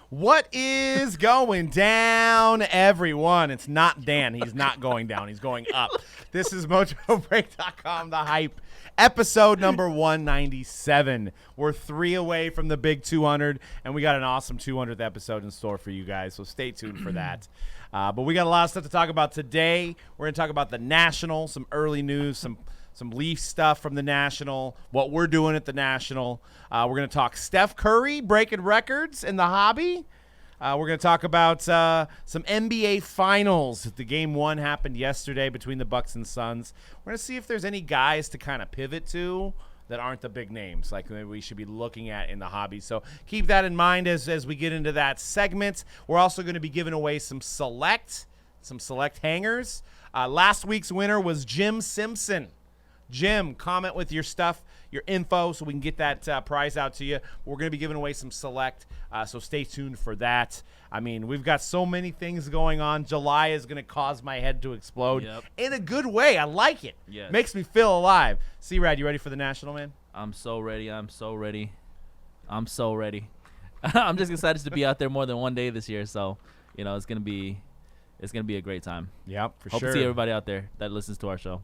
What is going down, everyone? It's not Dan. He's not going down. He's going up. This is Mojobreak.com, The Hype, episode number 197. We're 3 away from the big 200, and we got an awesome 200th episode in store for you guys, so stay tuned for that. But we got a lot of stuff to talk about today. We're going to talk about the National, some early news, some Leaf stuff from the National, what we're doing at the National. We're going to talk Steph Curry breaking records in the hobby. We're going to talk about some NBA Finals. The Game 1 happened yesterday between the Bucks and Suns. We're going to see if there's any guys to kind of pivot to that aren't the big names like maybe we should be looking at in the hobby. So keep that in mind as we get into that segment. We're also going to be giving away some select hangers. Last week's winner was Jim Simpson. Jim, comment with your stuff, your info, so we can get that prize out to you. We're going to be giving away some select, so stay tuned for that. I mean, we've got so many things going on. July is going to cause my head to explode in a good way. I like it. Yes. Makes me feel alive. C-Rad, you ready for the National, man? I'm so ready. I'm just excited to be out there more than one day this year, so it's gonna be a great time. Yep, for sure. Hope to see everybody out there that listens to our show.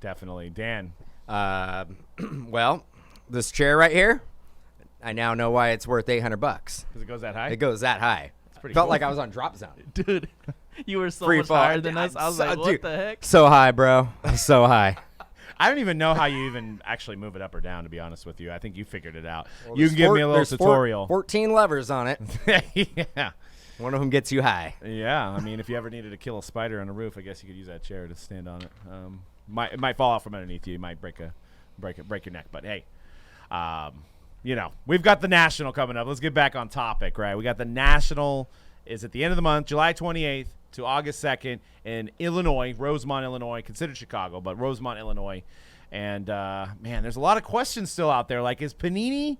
Definitely. Dan. Well, this chair right here, I now know why it's worth $800. Because it goes that high? It goes that high. It's pretty Felt cool. like I was on drop zone. Dude, you were so Free much fall. higher than us. I was like, what dude, the heck? So high, bro. So high. I don't even know how you even actually move it up or down, to be honest with you. I think you figured it out. Well, You can give me a little there's tutorial. 14 levers on it. Yeah. One of them gets you high. Yeah, I mean, if you ever needed to kill a spider on a roof, I guess you could use that chair to stand on it. It might fall out from underneath you. You might break your neck. But hey, we've got the National coming up. Let's get back on topic, right? We got the National is at the end of the month, July 28th to August 2nd in Illinois, Rosemont, Illinois, considered Chicago, but Rosemont, Illinois. And man, there's a lot of questions still out there. Like, is Panini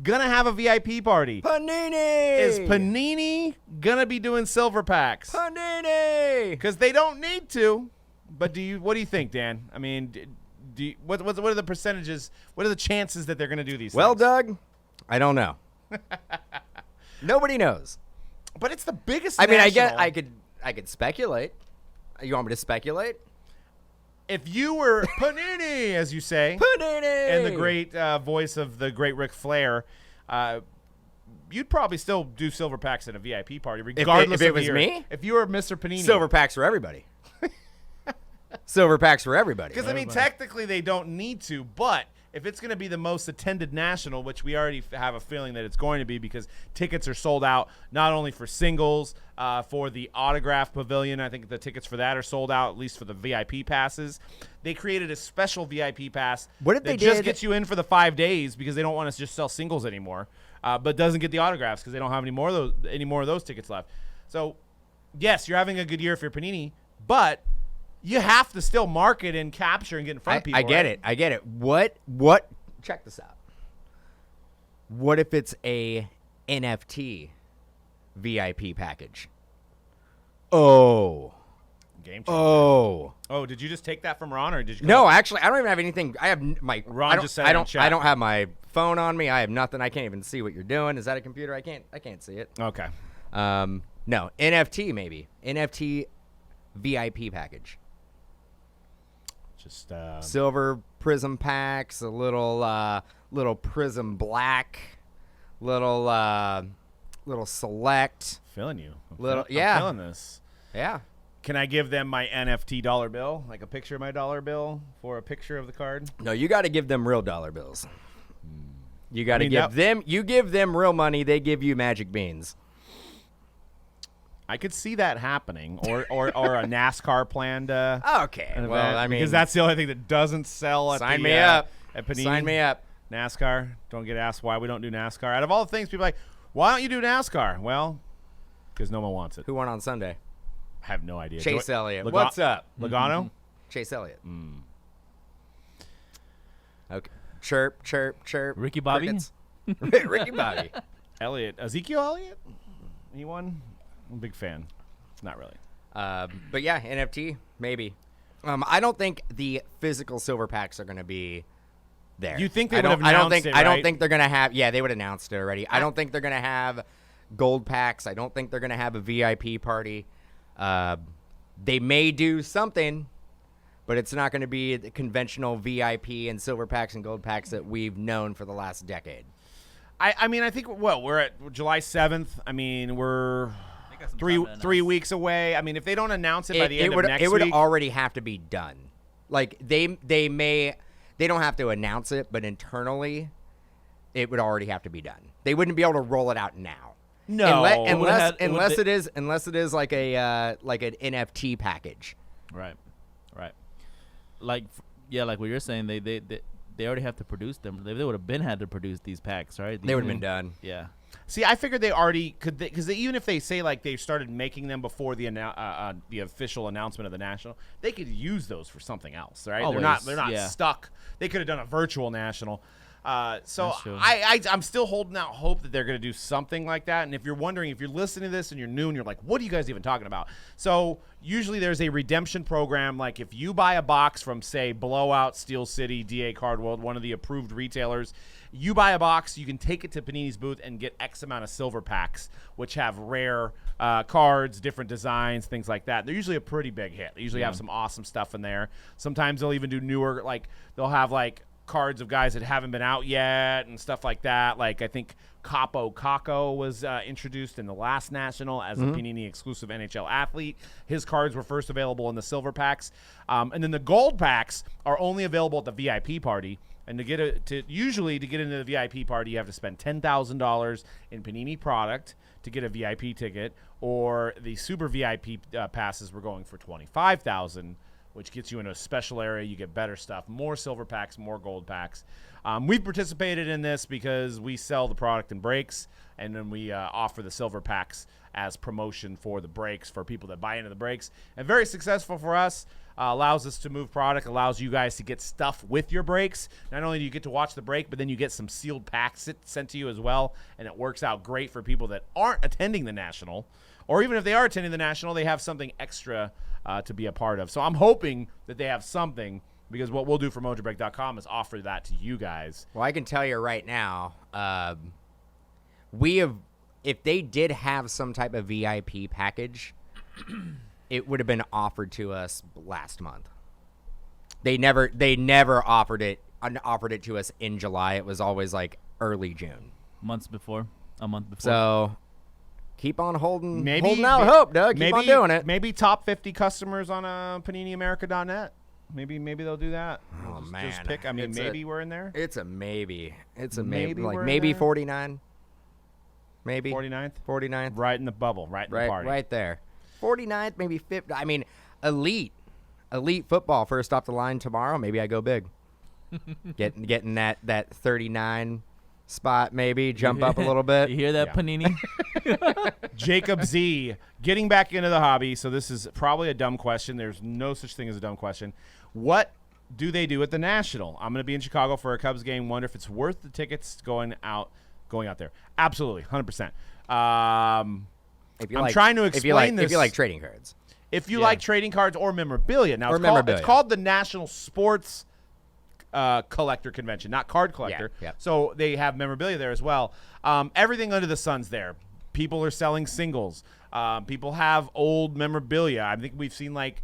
gonna have a VIP party? Panini! Is Panini gonna be doing silver packs? Panini! Because they don't need to. But what do you think, Dan? I mean, what are the percentages? What are the chances that they're gonna do these? Well, things? Doug, I don't know. Nobody knows. But it's the biggest. I mean, National. I could speculate. You want me to speculate? If you were Panini, as you say, Panini, and the great voice of the great Ric Flair, you'd probably still do silver packs at a VIP party, regardless if it of was year. me? If you were Mr. Panini, silver packs for everybody. Silver packs for everybody. Because I mean, technically they don't need to, but if it's going to be the most attended National, which we already have a feeling that it's going to be, because tickets are sold out not only for singles, for the autograph pavilion. I think the tickets for that are sold out, at least for the VIP passes. They created a special VIP pass that just gets you in for the 5 days because they don't want to just sell singles anymore, but doesn't get the autographs because they don't have any more of those tickets left. So, yes, you're having a good year if you're Panini, but you have to still market and capture and get in front of people. I get it. What? Check this out. What if it's a NFT VIP package? Oh. Game changer. Oh, did you just take that from Ron, or did you? No, actually, I don't even have anything. I have my. Ron just said it in chat. I don't have my phone on me. I have nothing. I can't even see what you're doing. Is that a computer? I can't see it. Okay. No, NFT maybe. NFT VIP package. Just silver prism packs, a little prism black, little select. Feeling you. I'm feeling this. Yeah. Can I give them my NFT dollar bill, like a picture of my dollar bill for a picture of the card? No, you got to give them real dollar bills. You got to give them. You give them real money. They give you magic beans. I could see that happening, or a NASCAR planned. Okay, well, event, I mean, because that's the only thing that doesn't sell. Sign me up. At Panini. Sign me up. NASCAR. Don't get asked why we don't do NASCAR. Out of all the things, people are like, why don't you do NASCAR? Well, because no one wants it. Who won on Sunday? I have no idea. Chase Elliott. What's up? Logano? Chase Elliott. Okay. Chirp, chirp, chirp. Ricky Bobby? Ricky Bobby. Ezekiel Elliott? He won? I'm a big fan. Not really. But yeah, NFT, maybe. I don't think the physical silver packs are going to be there. You think they would have announced it, right? I don't think they're going to have. Yeah, they would have announced it already. I don't think they're going to have gold packs. I don't think they're going to have a VIP party. They may do something, but it's not going to be the conventional VIP and silver packs and gold packs that we've known for the last decade. I mean, I think we're at July 7th. I mean, we're They got some three time to announce. 3 weeks away. I mean, if they don't announce it by the end of next it would week, already have to be done. Like they don't have to announce it, but internally, it would already have to be done. They wouldn't be able to roll it out now. no. unless it is like an NFT package. Right. Like what you're saying, they already have to produce them. They would have had to produce these packs, right? They would have been done. Yeah. See, I figured they already could, because even if they say like they started making them before the official announcement of the national, they could use those for something else, right? Always, They're not yeah. stuck. They could have done a virtual national. So That's true. I'm still holding out hope that they're going to do something like that. And if you're wondering, if you're listening to this and you're new and you're like, what are you guys even talking about? So usually there's a redemption program. Like if you buy a box from, say, Blowout, Steel City, DA Card World, one of the approved retailers, you buy a box, you can take it to Panini's booth and get X amount of silver packs, which have rare cards, different designs, things like that. They're usually a pretty big hit. They usually have some awesome stuff in there. Sometimes they'll even do newer, like they'll have like cards of guys that haven't been out yet and stuff like that. Like I think Capo Caco was introduced in the last national as a Panini exclusive NHL athlete. His cards were first available in the silver packs, and then the gold packs are only available at the VIP party. And to get into the VIP party, you have to spend $10,000 in Panini product to get a VIP ticket, or the super VIP passes were going for $25,000. Which gets you in a special area. You get better stuff, more silver packs, more gold packs. We've participated in this because we sell the product in breaks, and then we offer the silver packs as promotion for the breaks for people that buy into the breaks. And very successful for us. Allows us to move product, allows you guys to get stuff with your breaks. Not only do you get to watch the break, but then you get some sealed packs sent to you as well, and it works out great for people that aren't attending the National. Or even if they are attending the National, they have something extra to be a part of. So I'm hoping that they have something, because what we'll do for Mojobreak.com is offer that to you guys. Well, I can tell you right now, if they did have some type of VIP package, it would have been offered to us last month. They never offered it to us in July. It was always like early June. A month before. So keep on holding Maybe out hope, Doug. Keep on doing it. Maybe top 50 customers on PaniniAmerica.net. Maybe they'll do that. Oh, Just man. pick. I mean, maybe we're in there. It's a maybe. It's a Maybe maybe. Like we're maybe there. 49. Maybe 49th? 49th. Right in the bubble, right in the party. Right there. 49th, maybe 50. I mean, elite football first off the line tomorrow. Maybe I go big. getting that 39 spot, maybe jump up a little bit. You hear that, Yeah. Panini? Jacob Z, getting back into the hobby. So this is probably a dumb question. There's no such thing as a dumb question. What do they do at the National? I'm going to be in Chicago for a Cubs game. Wonder if it's worth the tickets going out there. Absolutely, 100%. If you I'm like, trying to explain this. If you like trading cards. If you like trading cards or memorabilia. Now, it's called the National Sports Collector Convention, not card collector. Yeah. So they have memorabilia there as well. Everything under the sun's there. People are selling singles. People have old memorabilia. I think we've seen like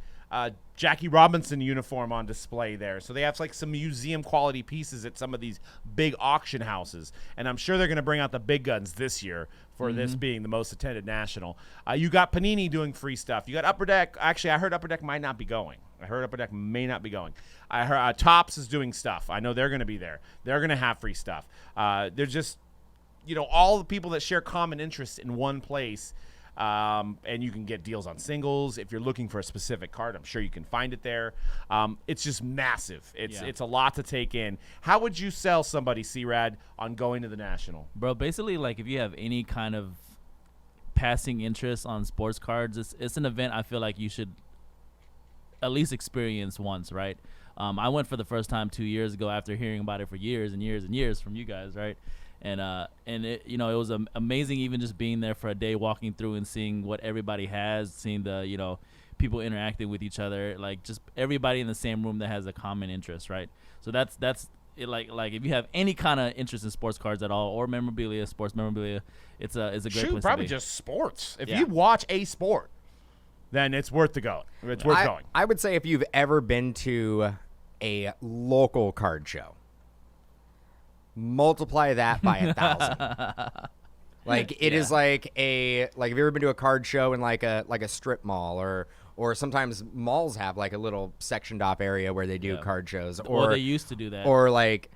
Jackie Robinson uniform on display there. So they have like some museum quality pieces at some of these big auction houses. And I'm sure they're going to bring out the big guns this year for this being the most attended national. You got Panini doing free stuff. You got Upper Deck. Actually, I heard Upper Deck might not be going. I heard Upper Deck may not be going. I heard Topps is doing stuff. I know they're going to be there. They're going to have free stuff. They're just, all the people that share common interests in one place. And you can get deals on singles. If you're looking for a specific card, I'm sure you can find it there. It's just massive. It's a lot to take in. How would you sell somebody, C-Rad, on going to the National? Bro, basically, like, if you have any kind of passing interest on sports cards, it's an event I feel like you should at least experience once, right? I went for the first time 2 years ago after hearing about it for years and years and years from you guys, right? And it, it was amazing even just being there for a day, walking through and seeing what everybody has, seeing the, people interacting with each other, like just everybody in the same room that has a common interest, right? So that's like if you have any kind of interest in sports cards at all or memorabilia, sports memorabilia, it's a great place probably to be. just sports. If Yeah. you watch a sport, then it's worth the go. It's worth going. I would say if you've ever been to a local card show, multiply that by 1,000. Like it is like if you've ever been to a card show in like a strip mall or sometimes malls have like a little sectioned off area where they do card shows Or they used to do that. or like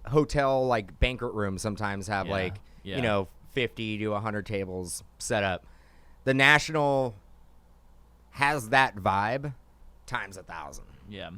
hotel like banquet rooms sometimes have Yeah. 50 to 100 tables set up. The National has that vibe times 1,000. Yeah.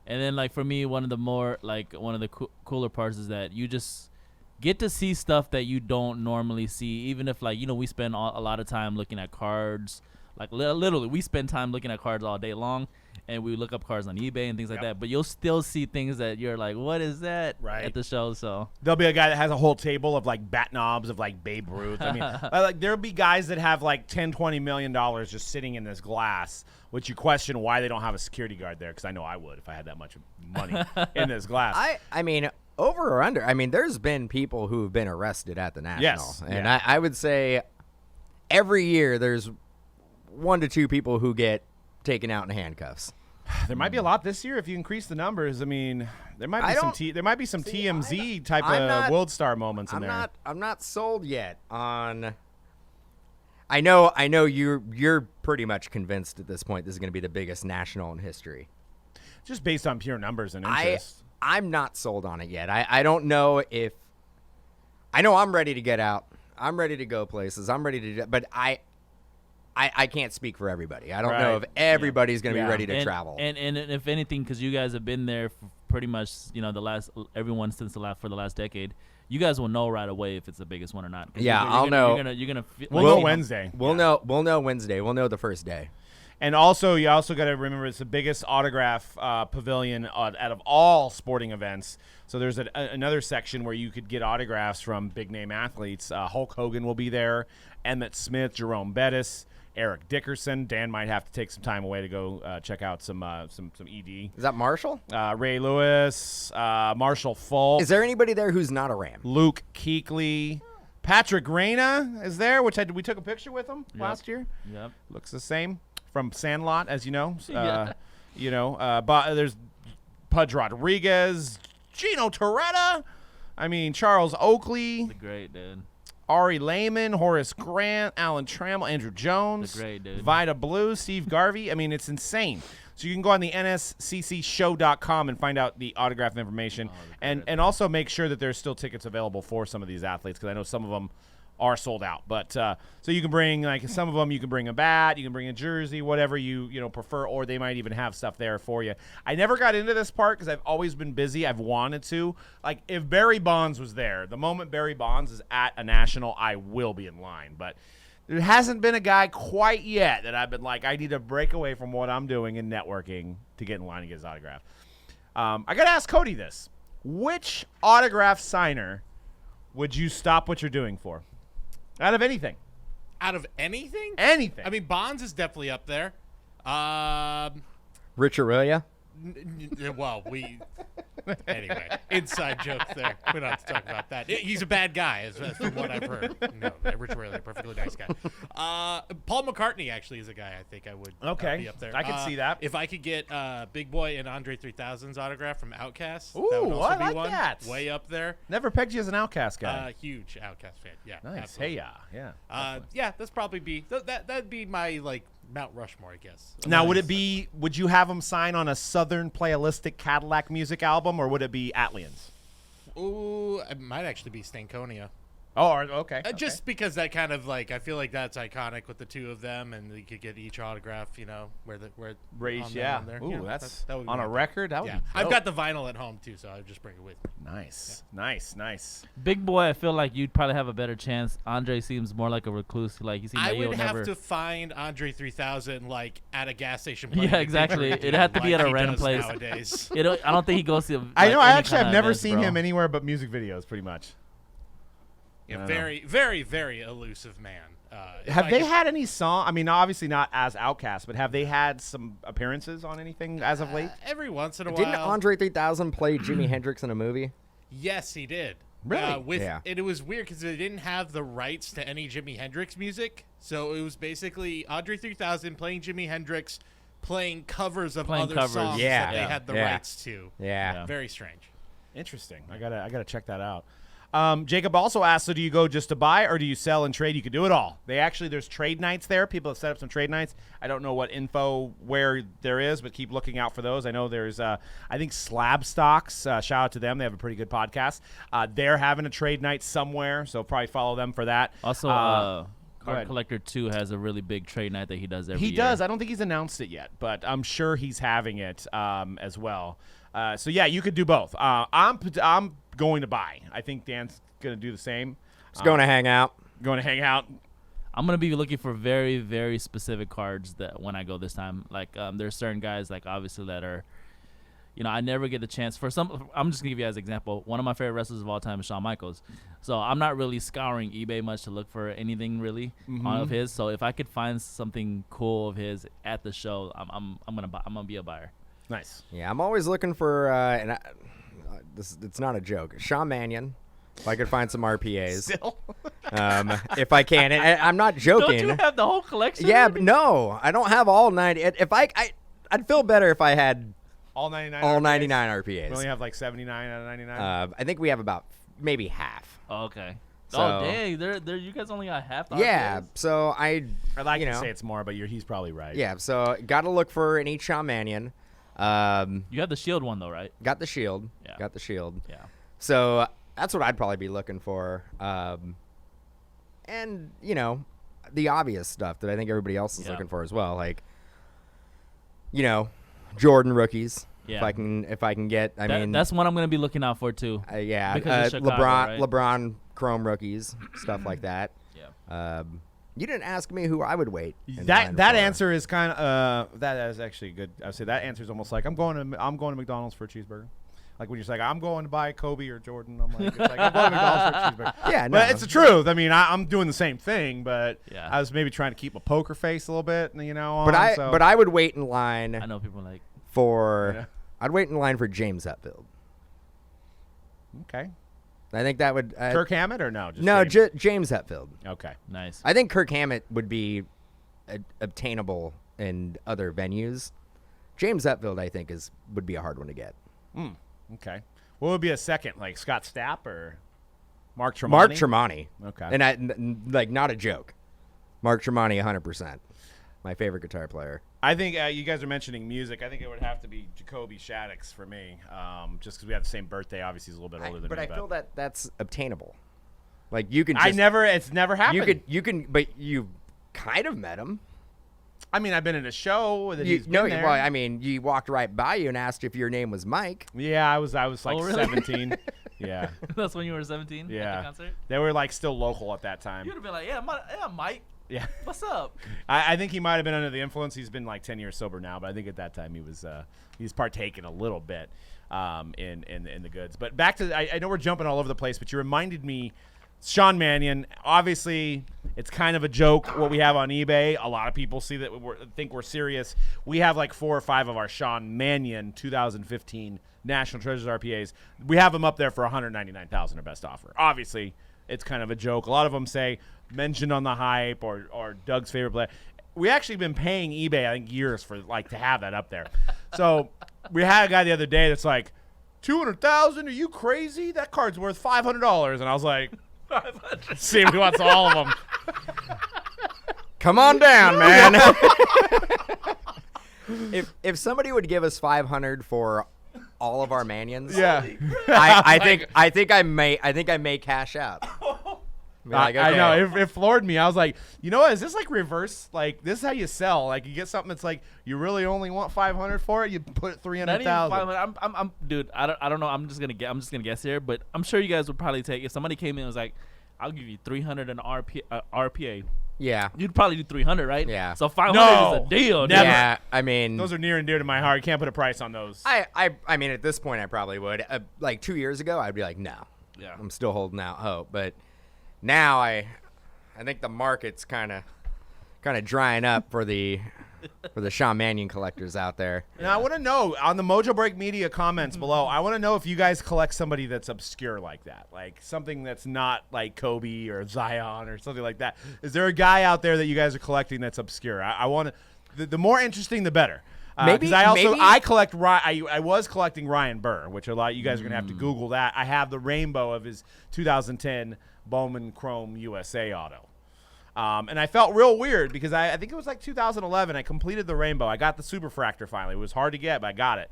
And then like for me, one of the cooler parts is that you just get to see stuff that you don't normally see, even if like, we spend a lot of time looking at cards. Like literally we spend time looking at cards all day long, and we look up cards on eBay and things like that, but you'll still see things that you're like, what is that at the show? So there'll be a guy that has a whole table of like bat knobs of like Babe Ruth. I mean, like there'll be guys that have like $10-20 million just sitting in this glass, which you question why they don't have a security guard there, because I know I would if I had that much money in this glass. I mean, over or under, I mean, there's been people who've been arrested at the National. Yes, And yeah. I would say every year there's 1 to 2 people who get taken out in handcuffs. There might be a lot this year if you increase the numbers. I mean, there might be some TMZ type I'm of not- World Star moments in I'm there. I'm not sold yet on. I know you're pretty much convinced at this point this is going to be the biggest National in history. Just based on pure numbers and interest. I'm not sold on it yet. I don't know if. I know I'm ready to get out. I'm ready to go places. I'm ready to, but I can't speak for everybody. I don't know Right. if everybody's going to Yeah. be ready to and, travel. And if anything, because you guys have been there for pretty much, everyone since for the last decade, you guys will know right away if it's the biggest one or not. 'Cause Yeah, you're I'll gonna, know. You're gonna We'll know Wednesday. We'll know Wednesday. We'll know the first day. And also, you also got to remember it's the biggest autograph pavilion out of all sporting events. So there's another section where you could get autographs from big name athletes. Hulk Hogan will be there, Emmitt Smith, Jerome Bettis, Eric Dickerson. Dan might have to take some time away to go check out some ED. Is that Marshall? Ray Lewis, Marshall Falk, Is there anybody there who's not a Ram? Luke Kuechly. Patrick Reina is there, which we took a picture with him last year. Yep. Looks the same from Sandlot, as you know. Yeah. But there's Pudge Rodriguez, Gino Torretta. I mean, Charles Oakley, The great dude. Ari Lehman, Horace Grant, Alan Trammell, Andrew Jones, The great dude. Vida Blue, Steve Garvey. I mean, it's insane. So you can go on the nsccshow.com and find out the autograph information, and also make sure that there's still tickets available for some of these athletes, because I know some of them are sold out. But so you can bring, like, some of them, you can bring a bat, you can bring a jersey, whatever you prefer, or they might even have stuff there for you. I never got into this part because I've always been busy. I've wanted to. Like, if Barry Bonds was there, the moment Barry Bonds is at a National, I will be in line. But there hasn't been a guy quite yet that I've been like, I need to break away from what I'm doing in networking to get in line and get his autograph. I got to ask Cody this. Which autograph signer would you stop what you're doing for? Out of anything. Out of anything? Anything. I mean, Bonds is definitely up there. Rich Aurelia? Well, anyway, inside jokes there. We don't have to talk about that. He's a bad guy, as from what I've heard. No, Rich Aurelia, perfectly nice guy. Paul McCartney actually is a guy I think I would be up there. I could see that. If I could get Big Boy and Andre 3000's autograph from Outkast, Ooh, that would also I be like one. that. Way up there. Never pegged you as an Outcast guy. Huge Outkast fan. Yeah, Nice. absolutely. Hey, yeah. Yeah, that's probably be that'd be my Mount Rushmore, I guess. Now, would you have him sign on a Southern Playalistic Cadillac music album, or would it be Atlian's? Ooh, it might actually be Stankonia. Oh, okay. Just because that kind of I feel like that's iconic with the two of them, and you could get each autograph, where Race, on yeah. there. Ooh, You know, that's that would be on a my- record. That would Yeah, be I've dope. got the vinyl at home too, so I would just bring it with me. Nice. Big Boy, I feel like you'd probably have a better chance. Andre seems more like a recluse. Like he seems I like he'll would have never. to find Andre 3000 at a gas station. Yeah, playing a exactly. didgeridoo It'd have to be like at a he random does place. nowadays. I don't think he goes to. I know. any I actually kind have of never events, seen bro. him anywhere but music videos, pretty much. a know. very, very, very elusive man. Have they had any song? I mean, obviously not as Outkast, but have they had some appearances on anything as of late? Every once in a Didn't while. Andre 3000 play Jimi Hendrix in a movie? Yes, he did. Really? Yeah. And it was weird because they didn't have the rights to any Jimi Hendrix music. So it was basically Andre 3000 playing Jimi Hendrix, playing covers of other songs Yeah. that they had the Yeah. rights to. Yeah. Very strange. Interesting. I gotta check that out. Jacob also asked, so do you go just to buy or do you sell and trade? You can do it all. There's trade nights there. People have set up some trade nights. I don't know what info where there is, but keep looking out for those. I know there's, I think Slab Stocks. Shout out to them. They have a pretty good podcast. They're having a trade night somewhere, so probably follow them for that. Also, go Card ahead. Collector 2 has a really big trade night that he does every He year. does. I don't think he's announced it yet, but I'm sure he's having it as well. So yeah, you could do both. I'm going to buy. I think Dan's going to do the same. Just going to hang out. Going to hang out. I'm gonna be looking for very, very specific cards that when I go this time. Like there's certain guys like obviously that are, I never get the chance for some. I'm just gonna give you as an example. One of my favorite wrestlers of all time is Shawn Michaels. So I'm not really scouring eBay much to look for anything really of his. So if I could find something cool of his at the show, I'm gonna buy. I'm gonna be a buyer. Nice. Yeah, I'm always looking for, it's not a joke, Shawn Mannion. If I could find some RPAs. Still. If I can. And I'm not joking. Don't you have the whole collection? Yeah, but no, I don't have all 90. If I'd feel better if I had All 99. all RPAs? 99 We only RPAs. have like 79 out of 99. I think we have about maybe half. Oh, okay. So- Oh dang, there you guys only got half. The Yeah, RPAs? so I'd like you to know. say it's more, but he's probably right. Yeah, so got to look for an each Shawn Mannion. You have the Shield one though, right? Got the shield. Yeah. Got the shield. Yeah. So that's what I'd probably be looking for. And, the obvious stuff that I think everybody else is Yeah. looking for as well. Like, Jordan rookies. Yeah. If I can get, I mean, That's one I'm gonna be looking out for too. yeah, because of Chicago, right? LeBron Chrome rookies, stuff like that. Yeah. You didn't ask me who I would wait. in That line that for. answer is kind of that is actually good. I would say that answer is almost like I'm going to McDonald's for a cheeseburger. Like when you're like I'm going to buy Kobe or Jordan, I'm like, it's like I'm going to McDonald's for a cheeseburger. Yeah, no. But it's the truth. I mean, I'm doing the same thing, but Yeah. I was maybe trying to keep a poker face a little bit, But I would wait in line I know people are like for. Yeah. I'd wait in line for James Hetfield. okay. I think that would. Kirk Hammett or no? Just No, James? James Hetfield. Okay. nice. I think Kirk Hammett would be obtainable in other venues. James Hetfield, I think, would be a hard one to get. Okay. What would be a second? Like Scott Stapp or Mark Tremonti? Mark Tremonti. Okay. And like, not a joke. Mark Tremonti, 100%. My favorite guitar player. I think you guys are mentioning music. I think it would have to be Jacoby Shaddix for me, just because we have the same birthday. Obviously, he's a little bit older than But me. I feel that that's obtainable. Like, you can. It's never happened. You can, but you kind of met him. I mean, I've been in a show that he's No, been there. well, I mean, you walked right by you and asked if your name was Mike. Yeah, I was like Oh, really? 17. Yeah, That's when you were 17 at yeah. the concert? They were like still local at that time. You would have been like, yeah, Mike, Yeah, what's up? I think he might have been under the influence. He's been like 10 years sober now, but I think at that time he's partaken a little bit in the goods. But back to I know we're jumping all over the place, but you reminded me. Shawn Mannion, obviously, it's kind of a joke what we have on eBay. A lot of people see that think we're serious. We have like 4 or 5 of our Shawn Mannion 2015 National Treasures RPAs. We have them up there for $199,000 our best offer. Obviously, it's kind of a joke. A lot of them say mentioned on the hype or Doug's favorite player. We actually been paying eBay, I think, years for like to have that up there. So we had a guy the other day that's like, $200,000? Are you crazy? That card's worth $500. And I was like, see if he wants all of them. Come on down, man. if somebody would give us 500 for all of our Manions, Yeah. I think I may cash out. Be like, I okay. know. It floored me. I was like, you know what? Is this like reverse? Like, this is how you sell. Like, you get something that's like, you really only want 500 for it? You put Not even 300,000. 500. I'm dude. I don't know. I'm just gonna guess here, but I'm sure you guys would probably take if somebody came in and was like, I'll give you 300 an RPA. Yeah. You'd probably do 300, right? Yeah. So 500 No, is a deal. dude. never. Yeah, I mean, Those are near and dear to my heart. You can't put a price on those. I mean, at this point, I probably would. Like 2 years ago, I'd be like, no. Yeah. I'm still holding out hope, but now I think the market's kind of drying up for the Sean Mannion collectors out there. And I want to know on the Mojobreak Media comments below. I want to know if you guys collect somebody that's obscure like that, like something that's not like Kobe or Zion or something like that. Is there a guy out there that you guys are collecting that's obscure? I want to. The more interesting, the better. Maybe I collect. I was collecting Ryan Burr, which a lot of you guys are gonna have to Google that. I have the rainbow of his 2010 Bowman Chrome USA auto. And I felt real weird because I think it was like 2011. I completed the rainbow. I got the superfractor finally. It was hard to get, but I got it.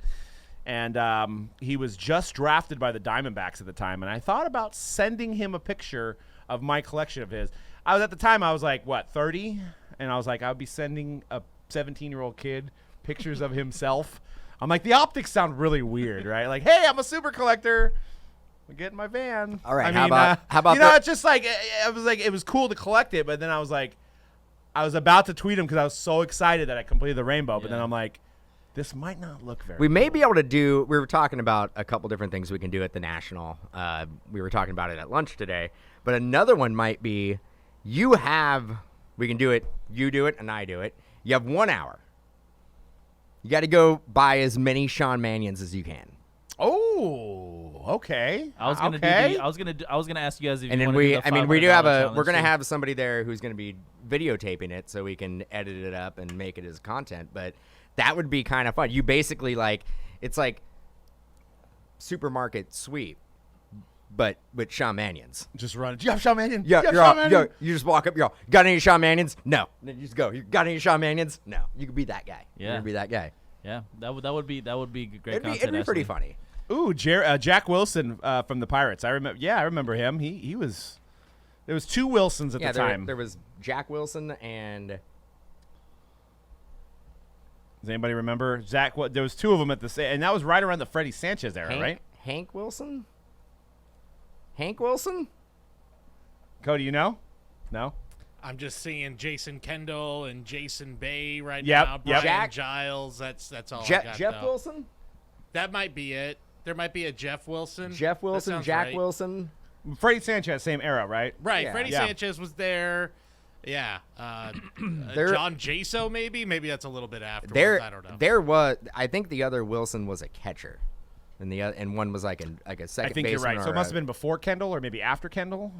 And he was just drafted by the Diamondbacks at the time. And I thought about sending him a picture of my collection of his. I was like, what, 30? And I was like, I would be sending a 17-year-old kid pictures of himself. I'm like, the optics sound really weird, right? Like, hey, I'm a super collector. I get in my van. All right. How about it's just like it was cool to collect it, but then I was like, I was about to tweet him because I was so excited that I completed the rainbow, but then I'm like, this might not look very. We may be able to do. We were talking about a couple different things we can do at the National. We were talking about it at lunch today, but another one might be, we can do it. You do it, and I do it. You have 1 hour. You got to go buy as many Sean Mannions as you can. Oh, okay. I was gonna ask you guys if And you then wanna do the we do $500 have challenge we're gonna too. have somebody there who's gonna be videotaping it so we can edit it up and make it as content. But that would be kind of fun. You basically it's like supermarket sweep, but with Sean Mannions. Just run. Do you have Sean Mannion? You just walk up. Got any Sean Mannions? No. And then you just go. You got any Sean Mannions? No. You could be that guy. Yeah. You could be that guy. Yeah, that would be great It'd content. be pretty actually. funny. Ooh, Jack Wilson from the Pirates. I remember. Yeah, I remember him. He was. There was two Wilsons at the time. There was Jack Wilson and. Does anybody remember Zach? What? There was two of them at the same, and that was right around the Freddie Sanchez era, right? Hank Wilson. Hank Wilson. Cody, you know? No. I'm just seeing Jason Kendall and Jason Bay right Yep, now. yep. Brian Giles. That's all I got. Jeff though. Wilson. That might be it. There might be a Jeff Wilson. Jeff That Wilson. sounds Jack right. Wilson. Freddie Sanchez, same era, right? Right. Yeah. Freddie Yeah. Sanchez was there. Yeah. John Jaso, maybe. Maybe that's a little bit afterwards. I don't know. There was. I think the other Wilson was a catcher, and one was like a second. I think you're baseman right. So it must have been before Kendall or maybe after Kendall,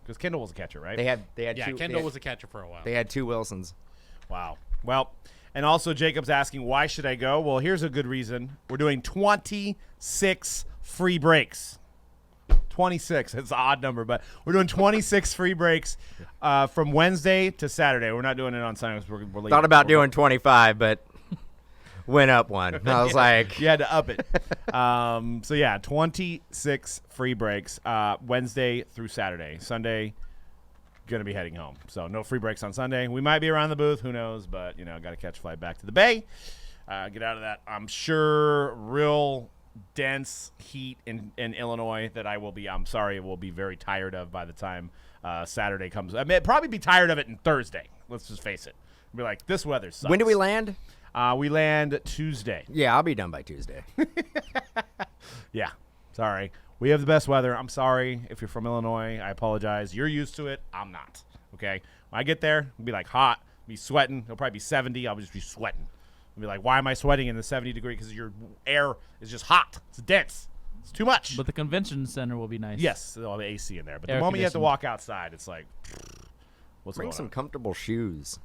because Kendall was a catcher, right? They had yeah, two. Kendall was a catcher for a while. They had two Wilsons. Wow. Well, and also Jacob's asking, why should I go? Well, here's a good reason. We're doing 26 free breaks. 26. It's an odd number, but we're doing 26 free breaks from Wednesday to Saturday. We're not doing it on Sunday. We're leaving. Thought about doing 25, but went up one. I was like, You had to up it. So, yeah, 26 free breaks Wednesday through Saturday. Sunday, going to be heading home. So, no free breaks on Sunday. We might be around the booth. Who knows? But, got to catch a flight back to the Bay. Get out of that, I'm sure, real dense heat in Illinois that I'm sorry, it will be very tired of by the time Saturday comes. I may probably be tired of it in Thursday. Let's just face it. Be like, this weather sucks. when do we land? We land Tuesday. Yeah, I'll be done by Tuesday. Yeah. Sorry. We have the best weather. I'm sorry if you're from Illinois. I apologize. You're used to it. I'm not. Okay? When I get there, it'll be like hot. Be sweating. It'll probably be 70. I'll just be sweating. I'll be like, why am I sweating in the 70 degree? Because your air is just hot. It's dense. It's too much. But the convention center will be nice. Yes, there'll have AC in there. But the Air moment you have to conditioned. walk outside, it's like, what's Bring going some on? comfortable shoes.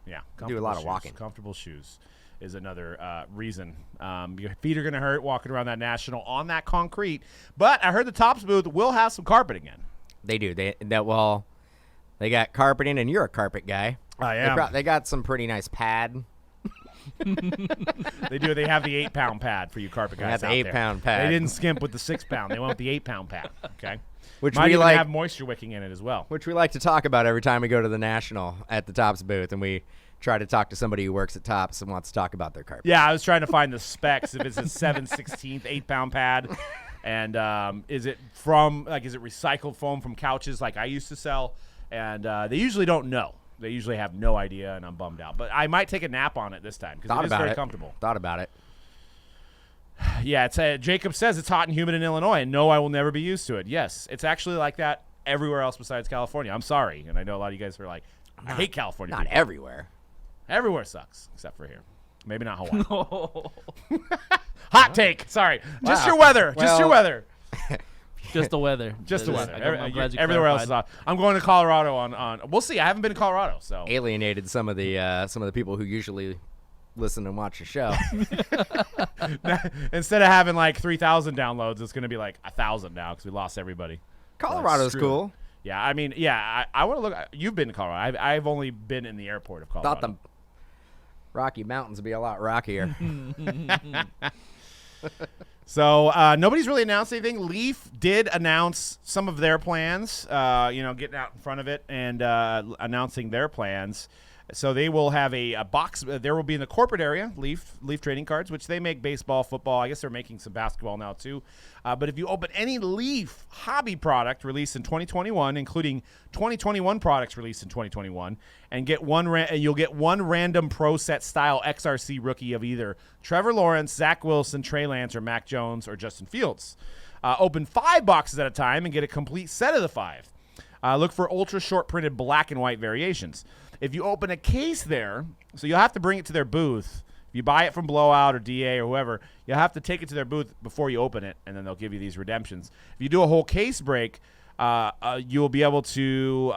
Yeah, Do a lot of shoes. walking. Comfortable shoes is another reason. Your feet are going to hurt walking around that National on that concrete. But I heard the Tops booth will have some carpet again. They do. They got carpeting, and you're a carpet guy. I am. They got some pretty nice pad. They do. They have the 8-pound pad for you carpet guys. They have the out there. 8-pound pad. They didn't skimp with the 6-pound. They went with the 8-pound pad. Okay. Which Might we even like. have moisture wicking in it as well. Which we like to talk about every time we go to the National at the Tops booth, and we try to talk to somebody who works at Tops and wants to talk about their carpet. Yeah, I was trying to find the specs. If it's a 7/16 8-pound pad, and is it recycled foam from couches like I used to sell? And they usually don't know. They usually have no idea, and I'm bummed out. But I might take a nap on it this time because it is very comfortable. Thought about it. Yeah, it's Jacob says it's hot and humid in Illinois, and no, I will never be used to it. Yes, it's actually like that everywhere else besides California. I'm sorry, and I know a lot of you guys are like, I hate California. Not people. everywhere. Everywhere sucks except for here. Maybe not Hawaii. Hot take. Sorry. Just your weather. Just your weather. Just the weather. Just the That is- weather. I'm glad you Everywhere else clarified. is off. I'm going to Colorado on. We'll see. I haven't been to Colorado, so Alienated some of the people who usually listen and watch the show. instead of having like 3,000 downloads, it's going to be like 1,000 now because we lost everybody. Colorado's Screw cool. it. Yeah, I mean, yeah, I want to look. You've been to Colorado. I've only been in the airport of Colorado. Thought the Rocky Mountains would be a lot rockier. So nobody's really announced anything. Leaf did announce some of their plans, getting out in front of it and announcing their plans. So they will have a box. There will be in the corporate area, Leaf trading cards, which they make baseball, football. I guess they're making some basketball now too. But if you open any Leaf hobby product released in 2021, including 2021 products released in 2021, and get you'll get one random Pro Set style XRC rookie of either Trevor Lawrence, Zach Wilson, Trey Lance, or Mac Jones, or Justin Fields. Open 5 boxes at a time and get a complete set of the 5. Look for ultra short printed black and white variations. If you open a case there, so you'll have to bring it to their booth. If you buy it from Blowout or DA or whoever, you'll have to take it to their booth before you open it, and then they'll give you these redemptions. If you do a whole case break, you'll be able to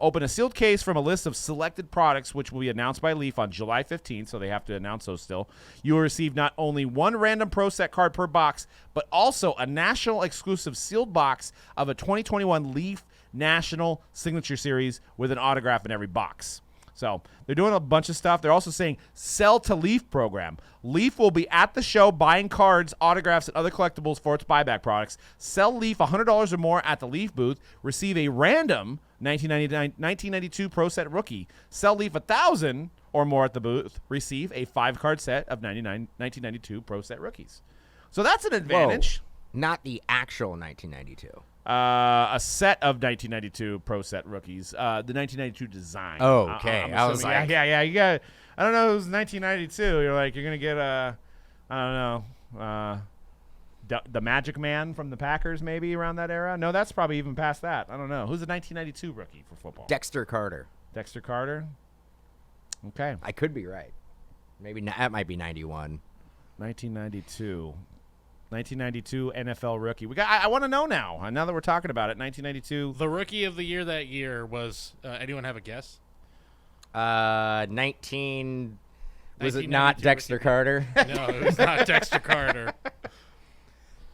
open a sealed case from a list of selected products, which will be announced by Leaf on July 15th, so they have to announce those still. You will receive not only one random Pro Set card per box, but also a national exclusive sealed box of a 2021 Leaf National Signature Series with an autograph in every box. So they're doing a bunch of stuff. They're also saying sell to Leaf program. Leaf will be at the show buying cards, autographs, and other collectibles for its buyback products. Sell Leaf $100 or more at the Leaf booth. Receive a random 1992 Pro Set rookie. Sell Leaf $1,000 or more at the booth. Receive a 5-card set of 1992 Pro Set rookies. So that's an advantage. Whoa. Not the actual 1992. A set of 1992 Pro Set rookies. The 1992 design. Oh, okay. I was assuming- like, yeah. You got. I don't know. It was 1992. You're gonna get a. I don't know. The Magic Man from the Packers, maybe around that era. No, that's probably even past that. I don't know. Who's the 1992 rookie for football? Dexter Carter. Dexter Carter. Okay. I could be right. Maybe that might be 91. 1992 NFL rookie. I want to know now. Now that we're talking about it, 1992. The rookie of the year that year was. Anyone have a guess? 19. Was it not 1992 Dexter rookie. Carter? No, it was not Dexter Carter.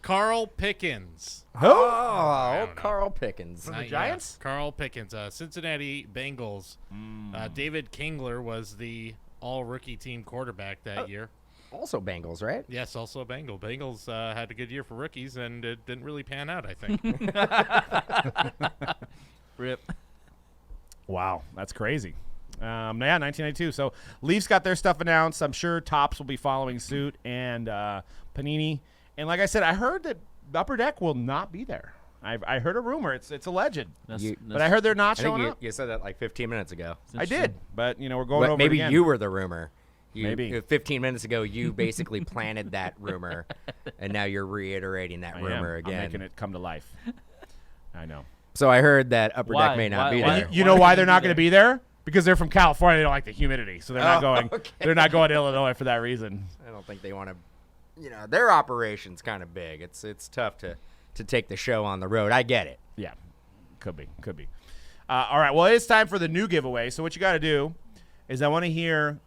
Carl Pickens. Oh, don't know. Carl Pickens. From the Yeah, Giants? Carl Pickens. Cincinnati Bengals. David Kingler was the all-rookie team quarterback that year. Also Bengals, right? Yes, also a Bengal. Bengals had a good year for rookies, and it didn't really pan out, I think. Rip. Wow, that's crazy. 1992. So Leafs got their stuff announced. I'm sure Topps will be following suit, and Panini. And like I said, I heard that Upper Deck will not be there. I heard a rumor. It's alleged. But I heard they're not I think showing up. you said that like 15 minutes ago. I did, but we're going over Maybe it again. you were the rumor. Maybe. 15 minutes ago, you basically planted that rumor, and now you're reiterating that rumor I'm again. making it come to life. I know. So I heard that Upper Why? Deck may not Why- be why- there. You know Why why would they're you not be going to be there? Because they're from California. They don't like the humidity, so they're not going. okay. They're not going to Illinois for that reason. I don't think they want to. Their operation's kind of big. It's tough to take the show on the road. I get it. Yeah, could be. All right, well, it's time for the new giveaway. So what you got to do is I want to hear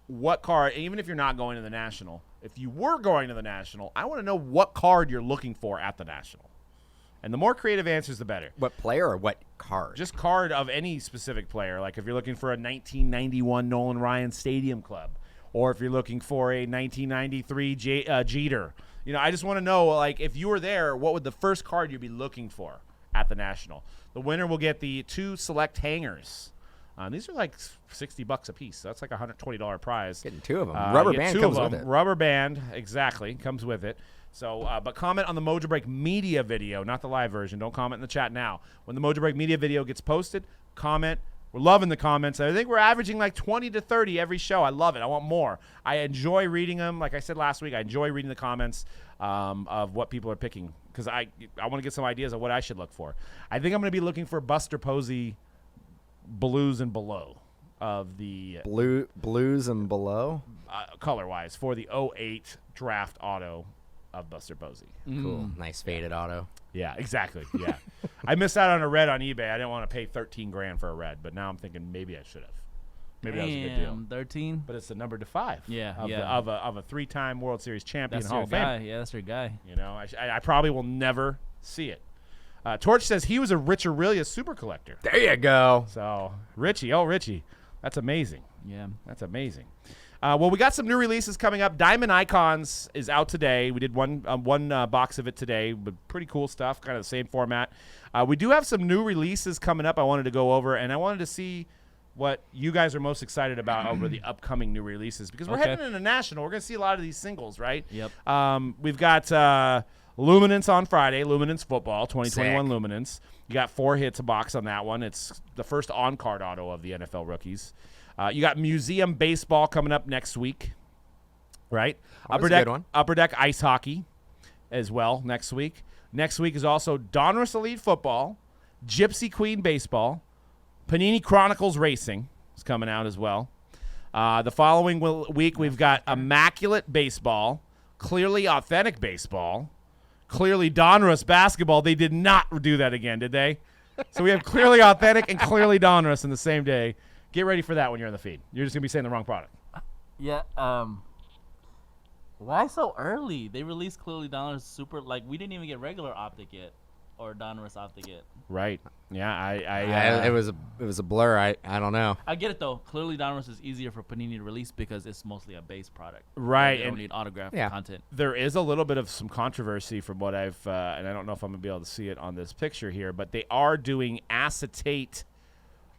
what card, even if you're not going to the National, if you were going to the National, I want to know what card you're looking for at the National. And the more creative answers, the better. What player or what card? Just card of any specific player. Like if you're looking for a 1991 Nolan Ryan Stadium Club, or if you're looking for a 1993 Jeter. I just want to know, like, if you were there, what would the first card you'd be looking for at the National? The winner will get the 2 select hangers. These are like $60 a piece. So that's like a $120 prize. Getting 2 of them. You Rubber get band 2 comes of with them. it. Rubber band, exactly, comes with it. So, but comment on the Mojobreak Media video, not the live version. Don't comment in the chat now. When the Mojobreak Media video gets posted, comment. We're loving the comments. I think we're averaging like 20 to 30 every show. I love it. I want more. I enjoy reading them. Like I said last week, I enjoy reading the comments of what people are picking because I want to get some ideas of what I should look for. I think I'm going to be looking for Buster Posey blues and below of the Blues and below. color-wise for the 08 draft auto of Buster Posey. Cool. Nice faded auto. Yeah, exactly. Yeah. I missed out on a red on eBay. I didn't want to pay $13,000 for a red, but now I'm thinking maybe I should have. Maybe that was a good deal. 13. But it's the number to 5. Yeah, of a 3-time World Series champion That's Hall your of Fame. guy. Yeah, that's your guy. You know, I probably will never see it. Torch says he was a Rich Aurelia super collector. There you go. So Richie, that's amazing. Yeah. That's amazing. Well, we got some new releases coming up. Diamond Icons is out today. We did one box of it today, but pretty cool stuff, kind of the same format. We do have some new releases coming up I wanted to go over, and I wanted to see what you guys are most excited about over the upcoming new releases, because we're heading into National. We're going to see a lot of these singles, right? Yep. We've got Luminance on Friday, Luminance Football, 2021 Sick. Luminance. You got 4 hits a box on that one. It's the first on-card auto of the NFL rookies. You got Museum Baseball coming up next week, right? Always a good one. Upper Deck Ice Hockey as well next week. Next week is also Donruss Elite Football, Gypsy Queen Baseball, Panini Chronicles Racing is coming out as well. The following week, we've got Immaculate Baseball, Clearly Authentic Baseball, Clearly Donruss Basketball. They did not do that again, did they? So we have Clearly Authentic and Clearly Donruss in the same day. Get ready for that when you're in the feed. You're just going to be saying the wrong product. Yeah. Why so early? They released Clearly Donruss Super. Like, we didn't even get regular Optic yet, or Donruss Optic yet. Right. Yeah, It was a blur. I don't know. I get it though. Clearly Donruss is easier for Panini to release because it's mostly a base product. Right, They don't and- need autograph Yeah. content. there is a little bit of some controversy from what I've, and I don't know if I'm going to be able to see it on this picture here, but they are doing acetate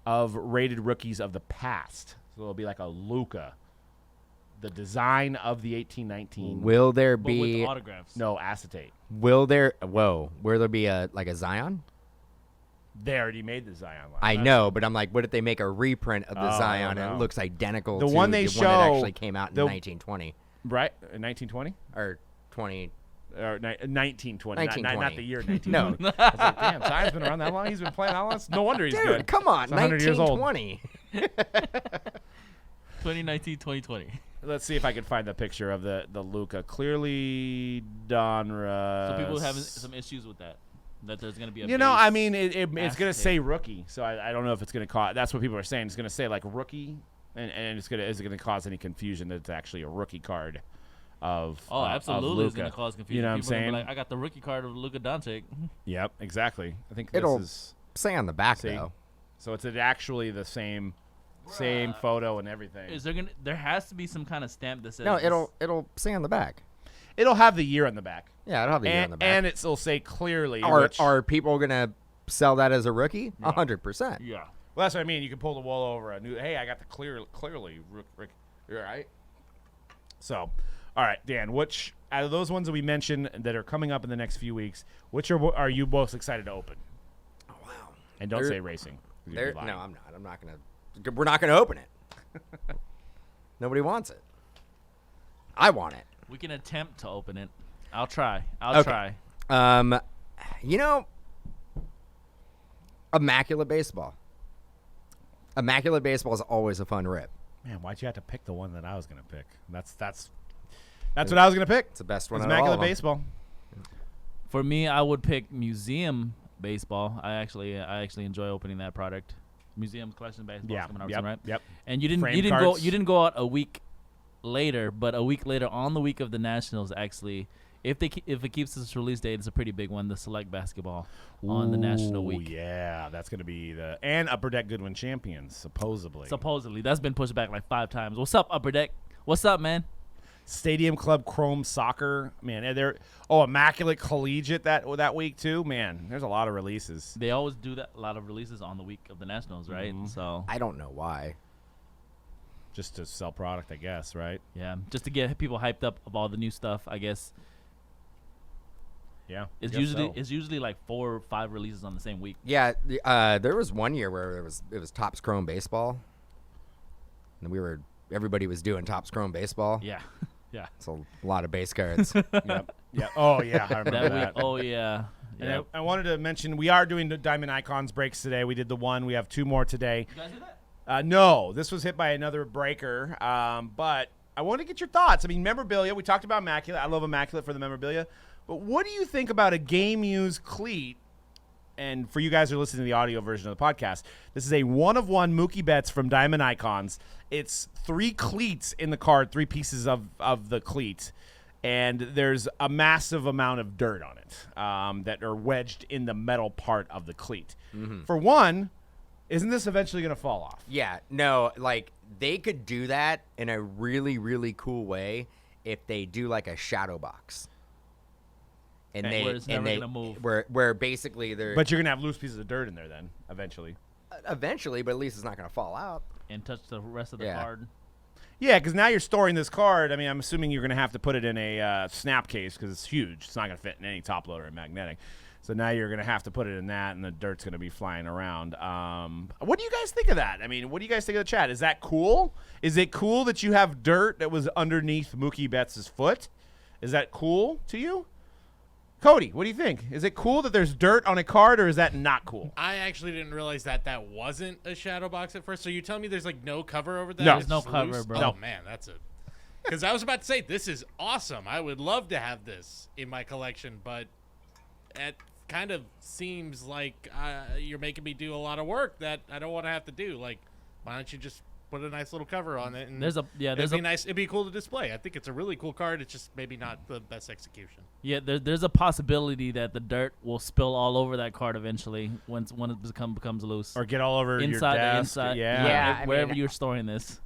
of rated rookies of the past. So it'll be like a Luka, the design of the 1819. Will there But be? with autographs. No, acetate. Will there? Whoa. Will there be a Zion? They already made the Zion line. I know, but I'm like, what if they make a reprint of the Oh, I Zion don't and know. it looks identical The to one they the show- one that actually came out in the- 1920 Right? In 1920? or 20? Or 1920. Not 1920. the year No. 1920. I was like, damn, Zion's been around that long? He's been playing that long? No wonder he's Dude, good. come on, He's 100 years old. 1920. 2019, 2020. Let's see if I can find the picture of the Luka. Clearly Donruss. So people having some issues with that. That there's going to be a You know, base I mean, it's going to acetate. say rookie, so I don't know if it's going to cause. That's what people are saying. It's going to say like rookie, and is it going to cause any confusion that it's actually a rookie card of? Oh, of absolutely, it's going Luka. to cause confusion. You know what I'm People are gonna saying? be like, I got the rookie card of Luka Doncic. Yep, exactly. I think It'll this is say on the back see? though. So it's actually the same photo and everything. Is there gonna? There has to be some kind of stamp that says. No, this- it'll say on the back. It'll have the year on the back, Yeah, it'll have the year on the back. and it'll say clearly. Are people gonna sell that as a rookie? 100%. Yeah. Well, that's what I mean. You can pull the wool over a new. Hey, I got the clearly. Rick, you're right. So, all right, Dan. Which out of those ones that we mentioned that are coming up in the next few weeks, which are you most excited to open? Oh, wow. And don't There- say racing. 'cause you'd be There, lying. no, I'm not. I'm not gonna. We're not gonna open it. Nobody wants it. I want it. We can attempt to open it. I'll try. I'll Okay. try. You know, Immaculate Baseball. Immaculate Baseball is always a fun rip. Man, why'd you have to pick the one that I was gonna pick? That's what I was gonna pick. It's the best one. It's out of all Immaculate of 'em. Baseball. For me, I would pick Museum Baseball. I actually enjoy opening that product. Museum Collection Baseball is coming out soon, right? Yep. And you didn't Frame cards. go out a week later, but a week later on the week of the Nationals, actually, if it keeps its release date, it's a pretty big one. The Select Basketball on the National Ooh, Week. Yeah, that's gonna be and Upper Deck Goodwin champions supposedly. Supposedly, that's been pushed back like 5 times. What's up, Upper Deck? What's up, man? Stadium Club Chrome Soccer, man. And Immaculate Collegiate that week too, man. There's a lot of releases. They always do that. A lot of releases on the week of the Nationals, right? Mm-hmm. So I don't know why. Just to sell product, I guess, right? yeah, just to get people hyped up of all the new stuff, I guess. Yeah. It's guess usually like 4 or 5 releases on the same week. Yeah, there was one year where it was Topps Chrome Baseball, and everybody was doing Topps Chrome Baseball. Yeah, yeah. It's a lot of base cards. Yep. Yeah. Oh yeah, I remember That that. week. Oh yeah. And Yeah. I wanted to mention we are doing the Diamond Icons breaks today. We did the one. We have 2 more today. You guys do that? No, this was hit by another breaker. But I want to get your thoughts. I mean, memorabilia. We talked about Immaculate. I love Immaculate for the memorabilia. But what do you think about a game-used cleat? And for you guys who are listening to the audio version of the podcast, this is a 1-of-1 Mookie Betts from Diamond Icons. It's 3 cleats in the card, 3 pieces of the cleat. And there's a massive amount of dirt on it that are wedged in the metal part of the cleat. Mm-hmm. For one, isn't this eventually going to fall off? Yeah, no, like they could do that in a really, really cool way if they do like a shadow box. And And they where it's and never they gonna move. where basically they're But you're going to have loose pieces of dirt in there then, eventually. eventually, but at least it's not going to fall out. And touch the rest of the Yeah. card. Yeah, because now you're storing this card. I mean, I'm assuming you're going to have to put it in a snap case because it's huge. It's not going to fit in any top loader or magnetic. So now you're going to have to put it in that, and the dirt's going to be flying around. What do you guys think of that? I mean, what do you guys think of the chat? Is that cool? Is it cool that you have dirt that was underneath Mookie Betts' foot? Is that cool to you? Cody, what do you think? Is it cool that there's dirt on a card, or is that not cool? I actually didn't realize that wasn't a shadow box at first. So you telling me there's like no cover over that? No. It's There's no just cover, loose? bro. Oh No. man, that's a. Because I was about to say this is awesome. I would love to have this in my collection, but it kind of seems like you're making me do a lot of work that I don't want to have to do. Like, why don't you just put a nice little cover on it? And it'd be nice. It'd be cool to display. I think it's a really cool card. It's just maybe not the best execution. Yeah, there's a possibility that the dirt will spill all over that card eventually when it becomes loose. Or get all over inside your the desk? inside. Yeah. Yeah. I wherever mean- you're storing this.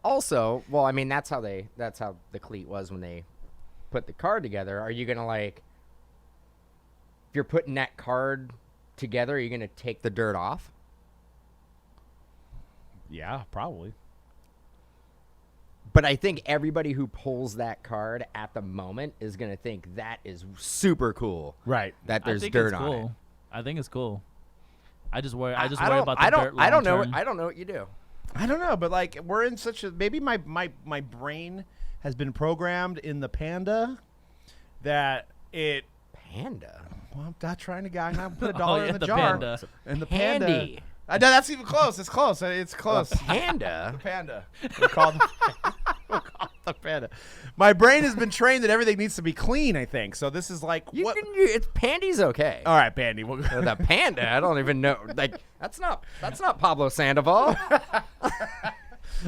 Also, well, I mean that's how the cleat was when they put the card together. Are you gonna like if you're putting that card together, are you gonna take the dirt off? Yeah, probably. But I think everybody who pulls that card at the moment is gonna think that is super cool. Right. That there's I think dirt it's on cool. it. I think it's cool. I just worry about the I don't, dirt I don't know. long-term. I don't know what you do. I don't know, but like we're in such a maybe my brain has been programmed in the panda that it. Panda. Well, I'm not trying to go. I'm not put a Oh, dollar yeah, in the the jar. panda. And the Pandy. panda. I know that's even close. It's close. It's close. Panda. Panda. We call the panda. My brain has been trained that everything needs to be clean. I think so. This is like what? It's Pandy's okay. All right, Pandy. We'll The panda, I don't even know. Like that's not Pablo Sandoval.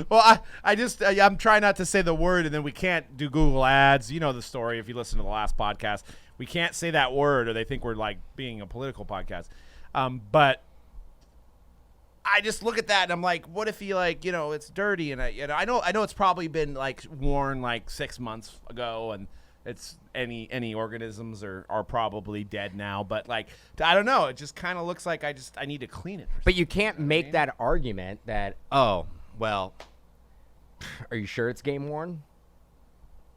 Well, I'm trying not to say the word, and then we can't do Google ads. You know the story if you listen to the last podcast. We can't say that word, or they think we're like being a political podcast. But I just look at that and I'm like, what if he it's dirty, and I know it's probably been like worn like 6 months ago, and it's any organisms are probably dead now. But like I don't know, it just kind of looks like I need to clean it. But you can't make that argument that well, are you sure it's game worn?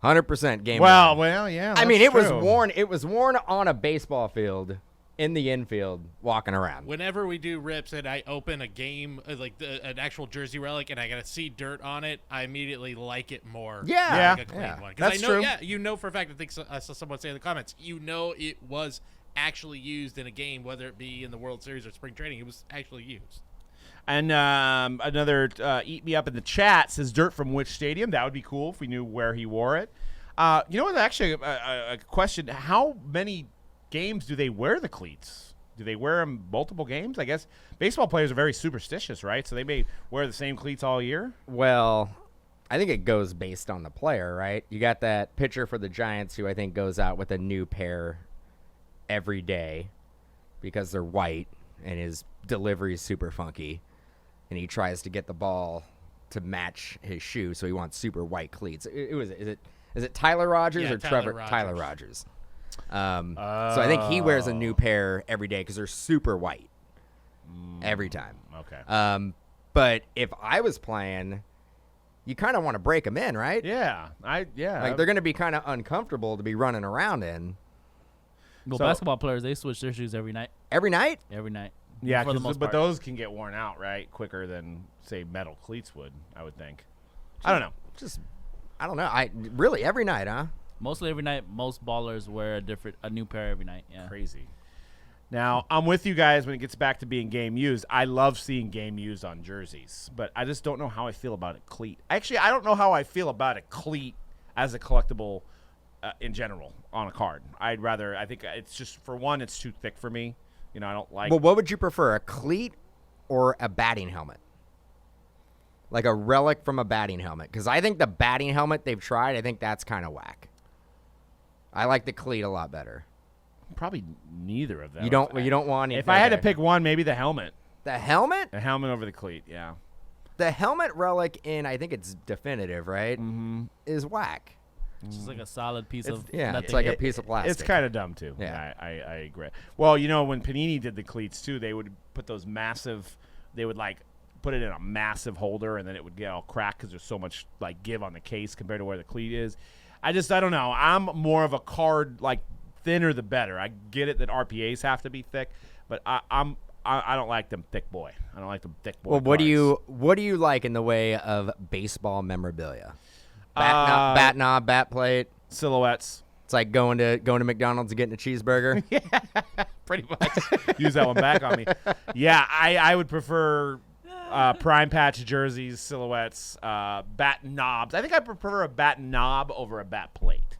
100% game worn. Well, yeah. I mean, that's it was true. worn. It was worn on a baseball field in the infield, walking around. Whenever we do rips and I open a game, an actual jersey relic, and I gotta see dirt on it, I immediately like it more. Yeah. Like a clean Yeah. one. 'Cause That's I know, true. Yeah, you know for a fact. I think I saw someone say in the comments. You know it was actually used in a game, whether it be in the World Series or spring training. It was actually used. And another Eat Me Up in the chat says dirt from which stadium? That would be cool if we knew where he wore it. You know what? Actually, a question. How many games do they wear the cleats? Do they wear them multiple games? I guess baseball players are very superstitious, right? So they may wear the same cleats all year. Well, I think it goes based on the player, right? You got that pitcher for the Giants who I think goes out with a new pair every day because they're white and his delivery is super funky, and he tries to get the ball to match his shoe, so he wants super white cleats. Is it Tyler Rogers Yeah, or Tyler Trevor? Rogers. Tyler Rogers. So I think he wears a new pair every day because they're super white every time. Okay. But if I was playing, you kind of want to break them in, right? Yeah. Like they're going to be kind of uncomfortable to be running around in Well, So- basketball players, they switch their shoes every night. every night. Every night. Yeah, for the 'cause- most but part. those can get worn out, right? Quicker than, say, metal cleats would, I would think. I don't know. Just, I don't know. Really every night, huh? Mostly every night. Most ballers wear a new pair every night. Yeah. Crazy. Now, I'm with you guys when it gets back to being game used. I love seeing game used on jerseys, but I just don't know how I feel about a cleat. Actually, I don't know how I feel about a cleat as a collectible in general on a card. I think it's just, for one, it's too thick for me. You know, I don't like. Well, what would you prefer, a cleat or a batting helmet? Like a relic from a batting helmet. Because I think the batting helmet they've tried, I think that's kind of whack. I like the cleat a lot better. Probably neither of them. You don't want. If I had to pick one, maybe the helmet. The helmet? The helmet over the cleat, yeah. The helmet relic in, I think it's definitive, right? Mm-hmm. Is whack. It's just like a solid piece of Yeah, nothing. it's like a piece of plastic. It's kind of dumb, too. Yeah. I agree. Well, you know, when Panini did the cleats, too, they would put those massive, they would, like, put it in a massive holder, and then it would get all cracked because there's so much, like, give on the case compared to where the cleat is. I don't know. I'm more of a card, like, thinner the better. I get it that RPAs have to be thick, but I don't like them thick boy. I don't like them thick boy. Well, what cards. do you like in the way of baseball memorabilia? Bat knob, bat plate. Silhouettes? It's like going to McDonald's and getting a cheeseburger. Pretty much. Use that one back on me. Yeah, I would prefer prime patch jerseys, silhouettes, bat knobs. I think I prefer a bat knob over a bat plate.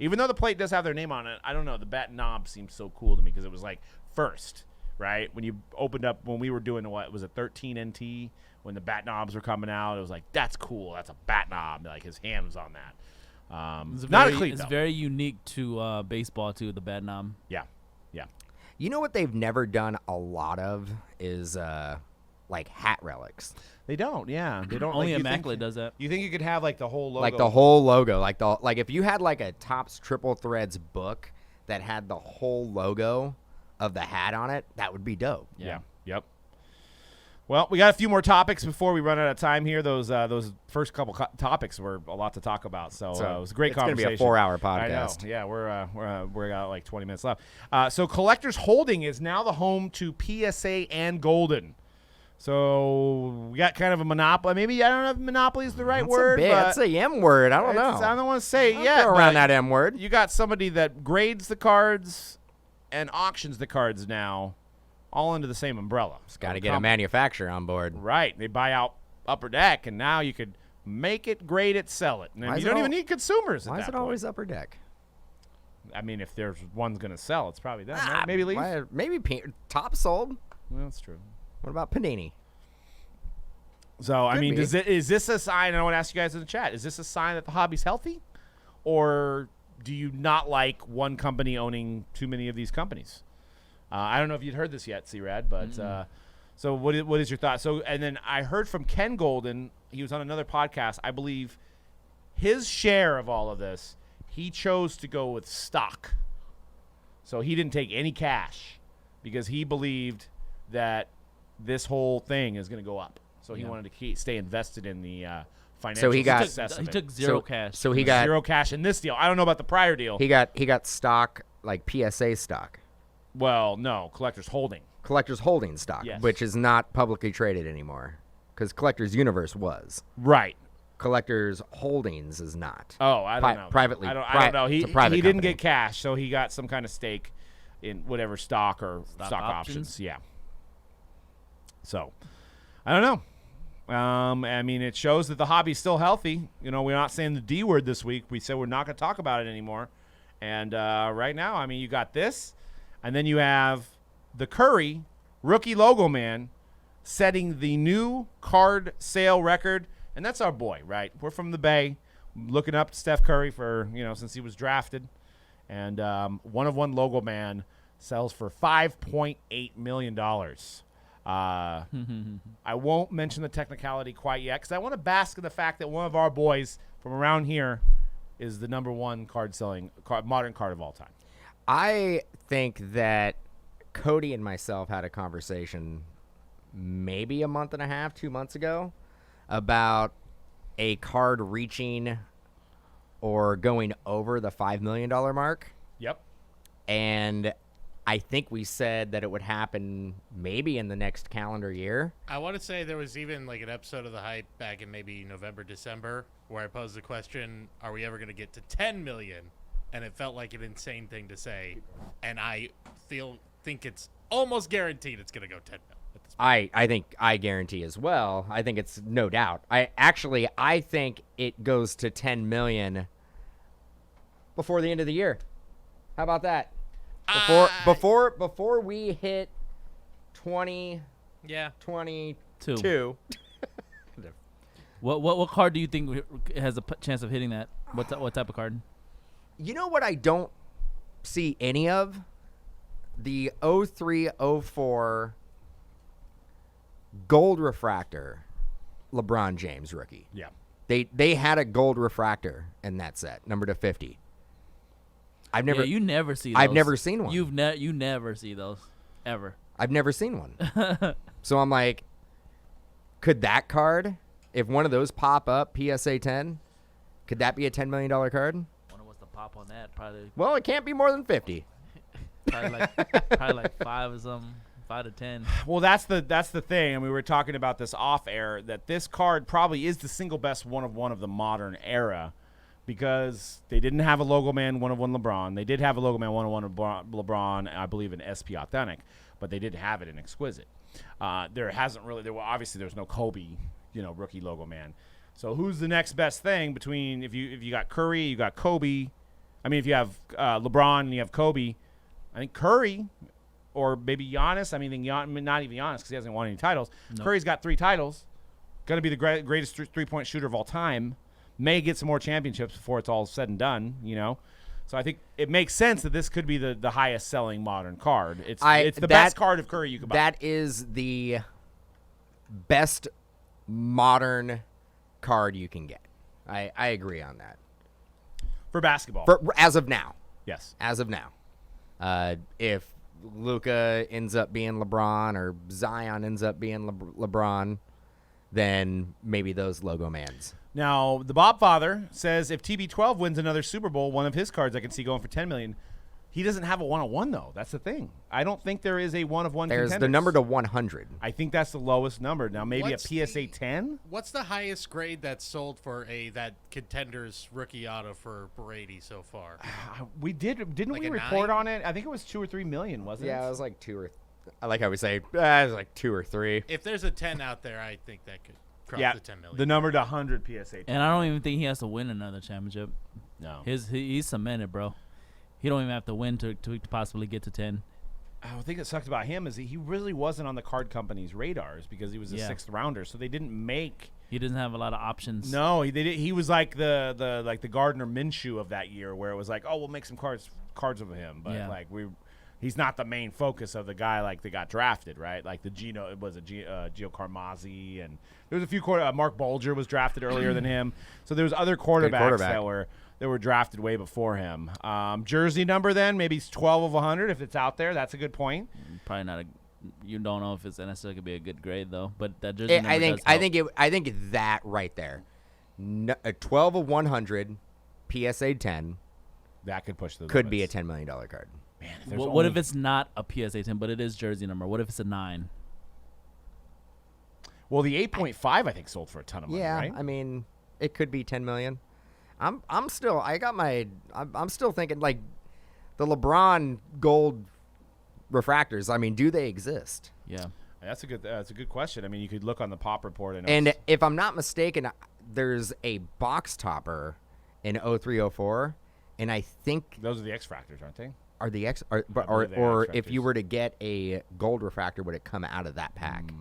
Even though the plate does have their name on it, I don't know. The bat knob seems so cool to me because it was like first, right? When you opened up, when we were doing what was it, 13 NT, when the bat knobs were coming out, it was like, that's cool. That's a bat knob. Like his hand was on that. Not a cleat, It's though. very unique to baseball too. The bat knob. Yeah. You know what they've never done a lot of is like hat relics. They don't. Yeah, they don't. Only like, you Immaculate think, does that. You think you could have like the whole logo? Like the whole logo, like if you had like a Topps Triple Threads book that had the whole logo of the hat on it, that would be dope. Yeah. Yep. Well, we got a few more topics before we run out of time here. Those first couple topics were a lot to talk about, so it was a great conversation. It's going to be a 4-hour I podcast. know. Yeah, we got like 20 minutes left. So Collectors Holding is now the home to PSA and Golden. So we got kind of a monopoly. Maybe I don't know if monopoly is the right word. That's a M word. I don't know. I don't want to say I'll yet. go around but that M word. You got somebody that grades the cards and auctions the cards now, all under the same umbrella. Got to get a manufacturer on board. Right. They buy out Upper Deck, and now you could make it, grade it, sell it. And Why you is don't it even need consumers Why at is that it point. always Upper Deck? I mean, if there's one's going to sell, it's probably them. Right? Maybe leave. Maybe Top sold. Well, that's true. What about Panini? So, I Could mean, be. is this a sign, and I want to ask you guys in the chat, is this a sign that the hobby's healthy? Or do you not like one company owning too many of these companies? I don't know if you'd heard this yet, C-Rad, but so what is your thought? So, and then I heard from Ken Golden, he was on another podcast, I believe his share of all of this, he chose to go with stock. So he didn't take any cash because he believed that this whole thing is going to go up. So he wanted to stay invested in the financial success of He it. took zero cash. So he got zero cash in this deal. I don't know about the prior deal. he got stock, like PSA stock. Well, no, Collectors Holding. Collectors Holding stock, Yes. which is not publicly traded anymore, because Collectors Universe was. Right. Collectors Holdings is not. Oh, I don't know. Privately, I don't know. it's a private he didn't company. get cash, so he got some kind of stake in whatever stock or stock options. options? Yeah. So, I don't know. I mean, it shows that the hobby's still healthy. You know, we're not saying the D word this week. We said we're not going to talk about it anymore. And right now, I mean, you got this, and then you have the Curry rookie Logoman setting the new card sale record, and that's our boy, right? We're from the Bay, looking up to Steph Curry for, since he was drafted. And one of one Logoman sells for $5.8 million. I won't mention the technicality quite yet because I want to bask in the fact that one of our boys from around here is the number one modern card of all time. I think that Cody and myself had a conversation maybe a month and a half, 2 months ago about a card reaching or going over the $5 million mark. Yep. And I think we said that it would happen maybe in the next calendar year. I want to say there was even like an episode of The Hype back in maybe November, December, where I posed the question, are we ever going to get to 10 million and it felt like an insane thing to say, and I think it's almost guaranteed it's going to go 10 mil. At this point. I think I guarantee as well. I think it's no doubt. I think it goes to 10 million before the end of the year. How about that? Before we hit 2022. Two. What card do you think has a chance of hitting that? What type of card? You know what I don't see any of? The 03-04 gold refractor LeBron James rookie. Yeah. They had a gold refractor in that set, number to 50. You never see those. I've never seen one. You never see those ever. I've never seen one. So I'm like, could that card, if one of those pop up, PSA 10, could that be a $10 million card? Wonder what's the pop on that? Probably Well, it can't be more than 50. probably like 5 or something. 5 to 10. Well, that's the thing, and we were talking about this off air, that this card probably is the single best one of the modern era, because they didn't have a Logoman 101 LeBron. They did have a Logoman 101 LeBron, I believe, in SP Authentic, but they didn't have it in Exquisite. Obviously there's no Kobe, rookie Logoman. So who's the next best thing between if you got Curry, you got Kobe. I mean, if you have LeBron and you have Kobe, I think Curry. Or maybe Giannis. I mean, not even Giannis because he hasn't won any titles. Nope. Curry's got 3 titles. Going to be the greatest three-point shooter of all time. May get some more championships before it's all said and done, So I think it makes sense that this could be the highest-selling modern card. It's the best card of Curry you could buy. That is the best modern card you can get. I agree on that. For basketball. As of now. Yes. As of now. If Luka ends up being LeBron or Zion ends up being LeBron, then maybe those Logomans. Now, the Bob Father says if TB12 wins another Super Bowl, one of his cards I can see going for $10 million. He doesn't have a 101 though. That's the thing. I don't think there is a 1 There's contenders. the number to 100. I think that's the lowest number. Now maybe What's a PSA 10. What's the highest grade that's sold for that contenders rookie auto for Brady so far? Didn't Like we a report 9? on it? I think it was 2 or 3 million, wasn't it? Yeah, it was like 2 or. I like how we say it was like 2 or 3. If there's a 10 out there, I think that could cross Yeah, the 10 million. the number to 100 PSA 10. And I don't even think he has to win another championship. No. He's cemented, bro. He don't even have to win to possibly get to 10. I think that sucked about him is he really wasn't on the card company's radars because he was a 6th rounder, so they didn't make. He doesn't have a lot of options. No, he was like the Gardner Minshew of that year, where it was like, oh, we'll make some cards of him, but he's not the main focus of the guy like that got drafted, right? Like Gio Carmazzi, and there was a few Mark Bulger was drafted earlier than him, so there was other quarterbacks that were drafted way before him. Jersey number then, maybe it's 12 of 100 if it's out there. That's a good point. Probably not you don't know if it's necessarily could be a good grade though, but that jersey number I does help. think that right there, a 12 of 100 PSA 10 That could push the could be a limits. $10 million card. Man, What if it's not a PSA 10, but it is jersey number? What if it's a 9? Well, the 8.5 I think sold for a ton of money, Yeah, right? I mean, it could be 10 million. I'm still thinking like the LeBron gold refractors. I mean, do they exist? Yeah. That's a good question. I mean, you could look on the pop report And if I'm not mistaken, there's a box topper in 0304, and I think those are the X Fractors, aren't they? are the X believe they are or X if you Fractors. were to get a gold refractor, would it come out of that pack?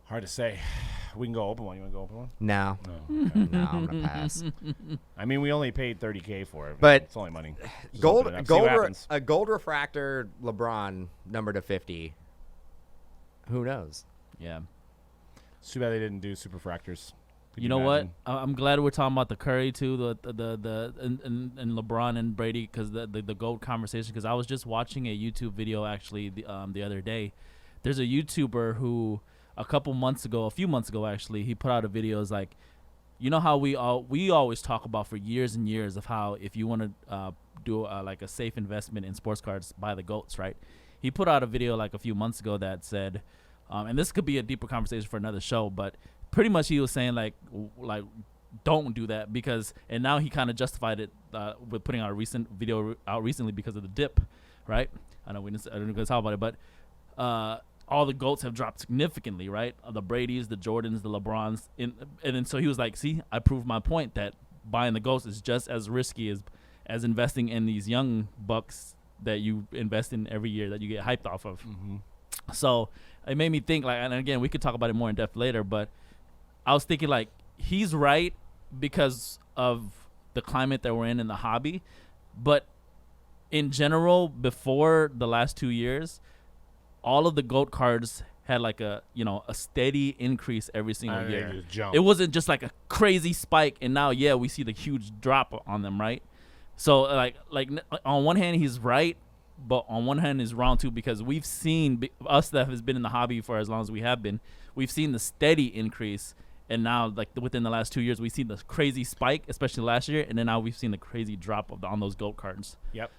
Hard to say. We can go open one. You want to go open one? No, no, I'm gonna pass. I mean, we only paid $30K for it. But it's only money. Just Gold, open it up, see what happens. a gold refractor LeBron number to 50. Who knows? Yeah. It's too bad they didn't do super fractors. Could You know what? imagine? I'm glad we're talking about the Curry too, and LeBron and Brady because the GOAT conversation. Because I was just watching a YouTube video actually the other day. There's a YouTuber who a few months ago actually, he put out a video. Is like, you know how we always talk about for years and years of how if you want to do like a safe investment in sports cards, buy the GOATs, right? He put out a video like a few months ago that said, and this could be a deeper conversation for another show, but pretty much he was saying like don't do that because, and now he kind of justified it with putting out a recent video out recently because of the dip, right? I don't know to talk about it, but all the GOATs have dropped significantly, right? The Bradys, the Jordans, the LeBrons, and then so he was like, see, I proved my point that buying the GOATs is just as risky as investing in these young bucks that you invest in every year that you get hyped off of. Mm-hmm. So it made me think, like, and again, we could talk about it more in depth later, but I was thinking, like, he's right because of the climate that we're in the hobby. But in general, before the last 2 years, all of the GOAT cards had like a steady increase every single year. Just jump. It wasn't just like a crazy spike, and now, we see the huge drop on them, right? So, like on one hand, he's right, but on one hand, he's wrong too, because we've seen, us that has been in the hobby for as long as we have been, we've seen the steady increase, and now, like, within the last 2 years, we've seen the crazy spike, especially last year, and then now we've seen the crazy drop on those GOAT cards. Yep.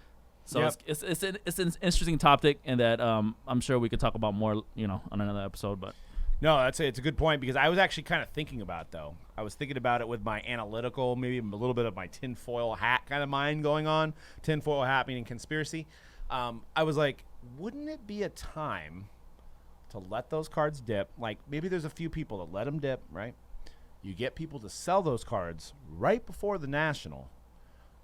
So Yep. it's an interesting topic, and that I'm sure we could talk about more, on another episode, but. No, it's a good point, because I was actually kind of thinking about it, though. I was thinking about it with my analytical, maybe a little bit of my tinfoil hat kind of mind going on. Tinfoil hat meaning conspiracy. I was like, wouldn't it be a time to let those cards dip? Like, maybe there's a few people that let them dip, right? You get people to sell those cards right before the National,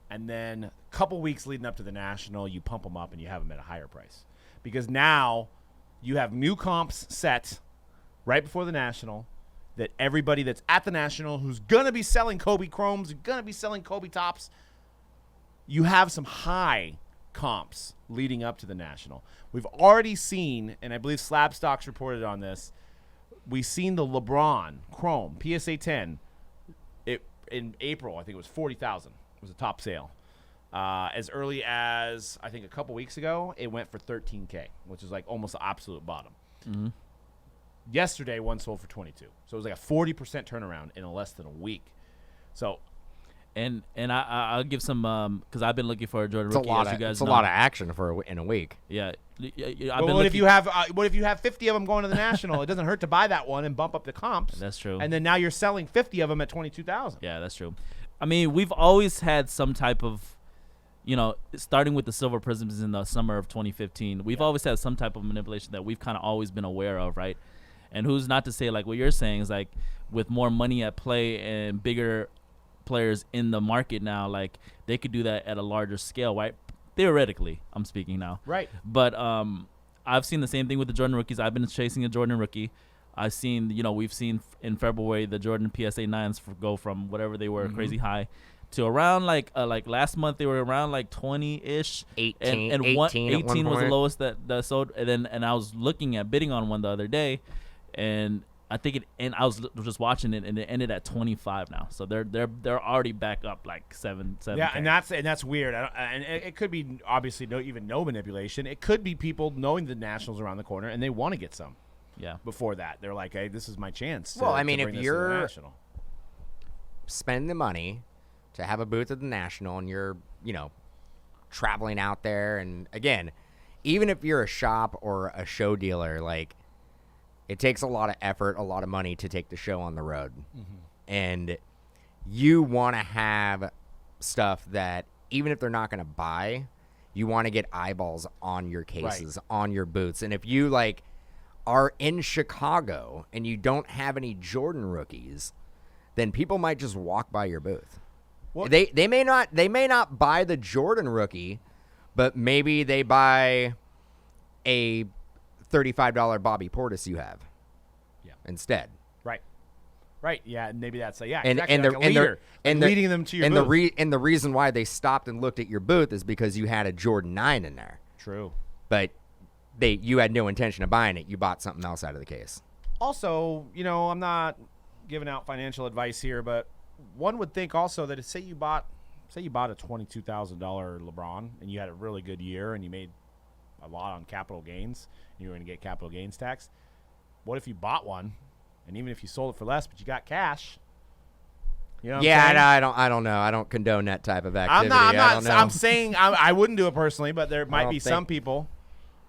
and then a couple weeks leading up to the National, you pump them up and you have them at a higher price. Because now you have new comps set right before the National that everybody that's at the National who's going to be selling Kobe Chromes, going to be selling Kobe Tops, you have some high comps leading up to the National. We've already seen, and I believe Slab Stocks reported on this, we've seen the LeBron Chrome PSA 10 in April. I think it was 40,000. It was a top sale. As early as, I think, a couple weeks ago, it went for $13K, which is like almost the absolute bottom. Mm-hmm. Yesterday, one sold for 22. So it was like a 40% turnaround in less than a week. So, and I'll give some because I've been looking for a Jordan It's a rookie. lot as of you guys a know. lot of action in a week. Yeah. but what if you have 50 of them going to the National? It doesn't hurt to buy that one and bump up the comps. That's true. And then now you're selling 50 of them at 22,000. Yeah, that's true. I mean, we've always had some type of, starting with the Silver Prisms in the summer of 2015, we've always had some type of manipulation that we've kind of always been aware of, right? And who's not to say, like what you're saying is, like, with more money at play and bigger players in the market now, like, they could do that at a larger scale, right? Theoretically, I'm speaking now. Right. But I've seen the same thing with the Jordan rookies. I've been chasing a Jordan rookie. I've seen, we've seen in February the Jordan PSA 9s go from whatever they were, crazy high, to around like last month they were around like 20-ish. 18 and 18 18 was the point. lowest that sold. And I was looking at bidding on one the other day, and I think I was just watching it, and it ended at 25 now. So they're already back up like 7. Yeah, and that's weird. And it could be obviously no manipulation. It could be people knowing the Nationals around the corner and they want to get some. Yeah. Before that, they're like, "Hey, this is my chance." Well, I mean, to if bring this to the you're National. spending the money to have a booth at the National, and you're, traveling out there, and again, even if you're a shop or a show dealer, like, it takes a lot of effort, a lot of money to take the show on the road. Mm-hmm. And you want to have stuff that, even if they're not going to buy, you want to get eyeballs on your cases, on your booths. And if you, like, are in Chicago and you don't have any Jordan rookies, then people might just walk by your booth. Well, They may not buy the Jordan rookie, but maybe they buy a $35 Bobby Portis you have. Yeah. Instead. Right. Yeah. And maybe that's exactly And like a leader, leading them to your booth. And the reason why they stopped and looked at your booth is because you had a Jordan 9 in there. True. But you had no intention of buying it. You bought something else out of the case. Also, I'm not giving out financial advice here, but one would think also that say you bought a $22,000 LeBron and you had a really good year and you made a lot on capital gains and you were going to get capital gains tax. What if you bought one and even if you sold it for less, but you got cash? You know what I'm saying? I don't know. I don't condone that type of activity. I'm not. I don't know. I'm saying I wouldn't do it personally, but there might don't be think- some people.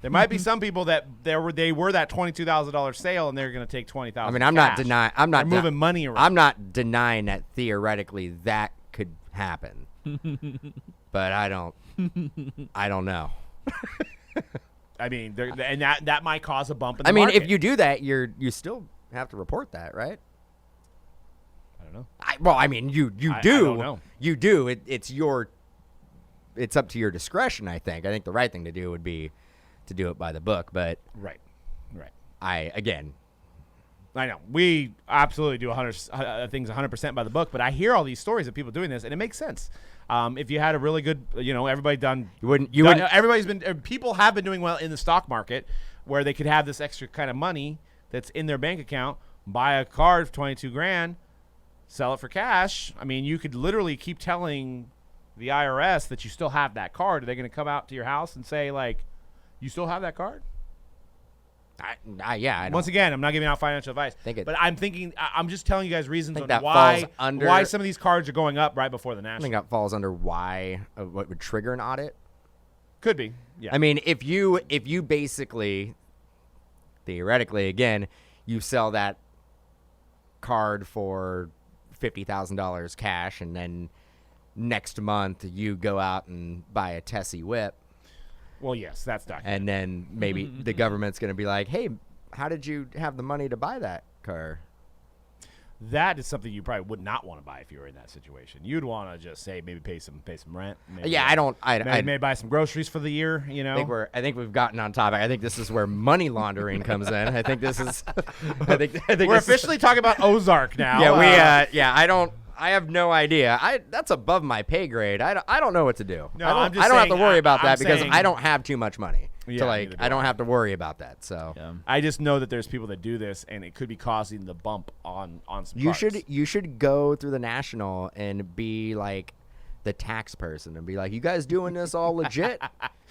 There might be some people that they were that $22,000 sale and they're going to take $20,000. I mean, I'm not denying. I'm not They're moving money around. I'm not denying that theoretically that could happen, but I don't know. I mean, and that might cause a bump in the I mean, market. if you do that, you still have to report that, right? I don't know. Well, I mean, you do. I don't know. You do. It's up to your discretion. I think the right thing to do would be to do it by the book. But Right. I know. We absolutely do things 100% by the book, but I hear all these stories of people doing this, and it makes sense. If you had a really good, everybody done. You wouldn't. People have been doing well in the stock market where they could have this extra kind of money that's in their bank account, buy a card for 22 grand, sell it for cash. I mean, you could literally keep telling the IRS that you still have that card. Are they going to come out to your house and say, like, you still have that card? I don't. Once again, I'm not giving out financial advice, but I'm just telling you guys reasons on that why falls under- why some of these cards are going up right before the I national. think that falls under what would trigger an audit. Could be. Yeah. I mean, if you basically, theoretically, again, you sell that card for $50,000 cash, and then next month you go out and buy a Tessie whip, well, yes, that's documented. and then maybe the government's going to be like, "Hey, how did you have the money to buy that car?" That is something you probably would not want to buy if you were in that situation. You'd want to just say maybe pay some rent. Maybe, Yeah, I don't. Maybe buy some groceries for the year. I think we've gotten on topic. I think this is where money laundering comes in. I think this is. I think we're officially talking about Ozark now. Yeah, I have no idea. That's above my pay grade. I don't know what to do. No, I I'm don't just have to saying- worry about I'm that because saying- I don't have too much money. Yeah, I neither do don't I. have to worry about that. So I just know that there's people that do this, and it could be causing the bump on some. cards. you should go through the national and be like the tax person and be like, "You guys doing this all legit?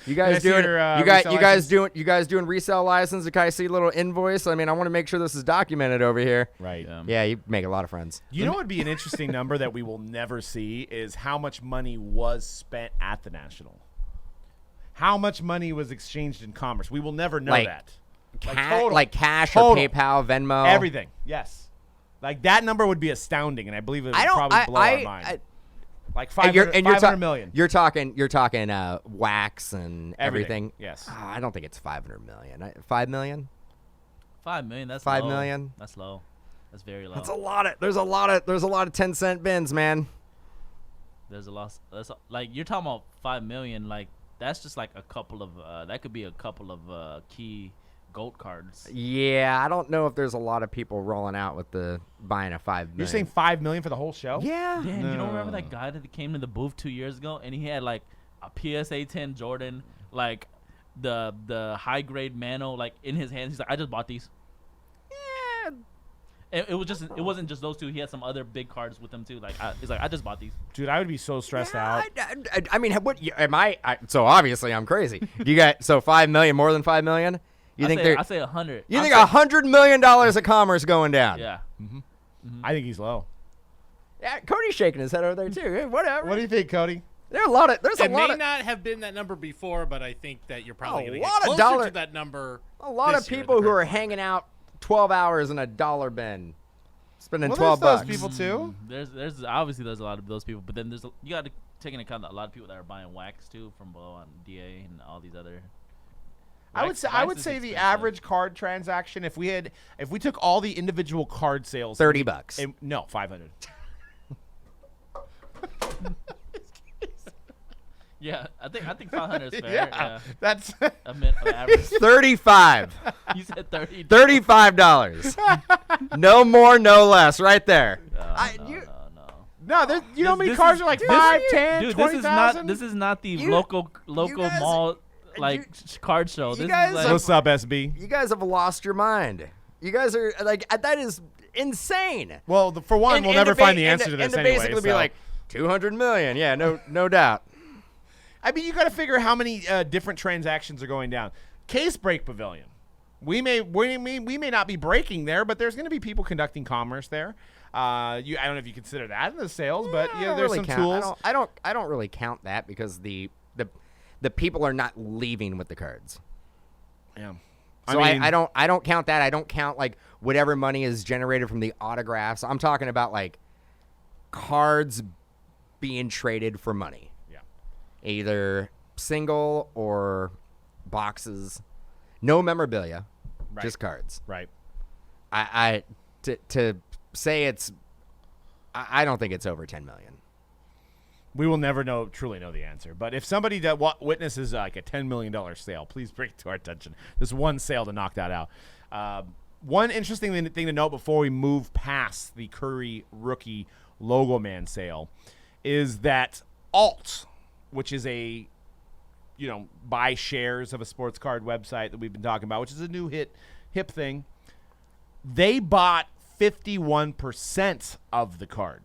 You guys see doing your, you resale license? guys doing resale license? Can I see a little invoice? I mean, I want to make sure this is documented over here." Right. Yeah, you make a lot of friends. You know what would be an interesting number that we will never see is how much money was spent at the National. How much money was exchanged in commerce? We will never know Like, that. Like cash Total. or PayPal, Venmo, Everything. Yes. Like that number would be astounding, and I believe it would probably blow our mind. Like 500 million. You're talking wax and everything. Yes. I don't think it's 500 million. 5 million? 5 million. That's 5 low. million? That's low. That's very low. That's a lot of. There's a lot of 10-cent bins, man. There's a lot. Like you're talking about 5 million. Like that's just like a couple of. That could be a couple of key gold cards. Yeah, I don't know if there's a lot of people rolling out with buying a 5 million. You're saying 5 million for the whole show? Yeah. Dan, you don't remember that guy that came to the booth 2 years ago and he had like a PSA 10 Jordan, like the high grade Mano, like in his hands. He's like, I just bought these. Yeah. It wasn't just those two. He had some other big cards with him too. Like he's like, I just bought these. Dude, I would be so stressed out. I mean, what am I? So obviously I'm crazy. You got 5 million, more than 5 million? I say 100. You think $100 million of commerce going down? Yeah. I think he's low. Yeah, Cody's shaking his head over there too. Hey, whatever. What do you think, Cody? There's a lot of. It may not have been that number before, but I think that you're probably going to get closer to that number. A lot of this year, people the who are current hanging out 12 hours in a dollar bin, spending Well, $12 there's bucks. those people too. There's obviously there's a lot of those people, but then you got to take into account that a lot of people that are buying wax too from Blow on DA and all these other. I would Wax say is the expensive. average card transaction, if we took all the individual card sales, $30. No, 500. Yeah, I think 500 is fair. Yeah, that's I meant on average. 35. You said 30. $35. No more, no less. Right there. No. no. You know how many This cards is- are like this- 5, 10, Dude, 20,000? this is not the You- local guys- mall like card show. you This guys is are- like What's up, SB? You guys have lost your mind. You guys are like, that is insane. Well, for one, we'll never find the answer to this and anyway. basically be so. like, 200 million. Yeah, no doubt. I mean, you got to figure how many different transactions are going down. Case break pavilion. We may not be breaking there, but there's going to be people conducting commerce there. I don't know if you consider that in the sales, but yeah, there's some tools. I don't really count that because the people are not leaving with the cards. Yeah. So I don't count that. I don't count like whatever money is generated from the autographs. I'm talking about like cards being traded for money. Yeah. Either single or boxes. No memorabilia, Right. just cards. Right. To say I don't think it's over 10 million. We will never truly know the answer. But if somebody that witnesses like a $10 million sale, please bring it to our attention. There's one sale to knock that out. One interesting thing to note before we move past the Curry rookie Logoman sale is that Alt, which is a buy shares of a sports card website that we've been talking about, which is a new hip thing, they bought 51% of the card.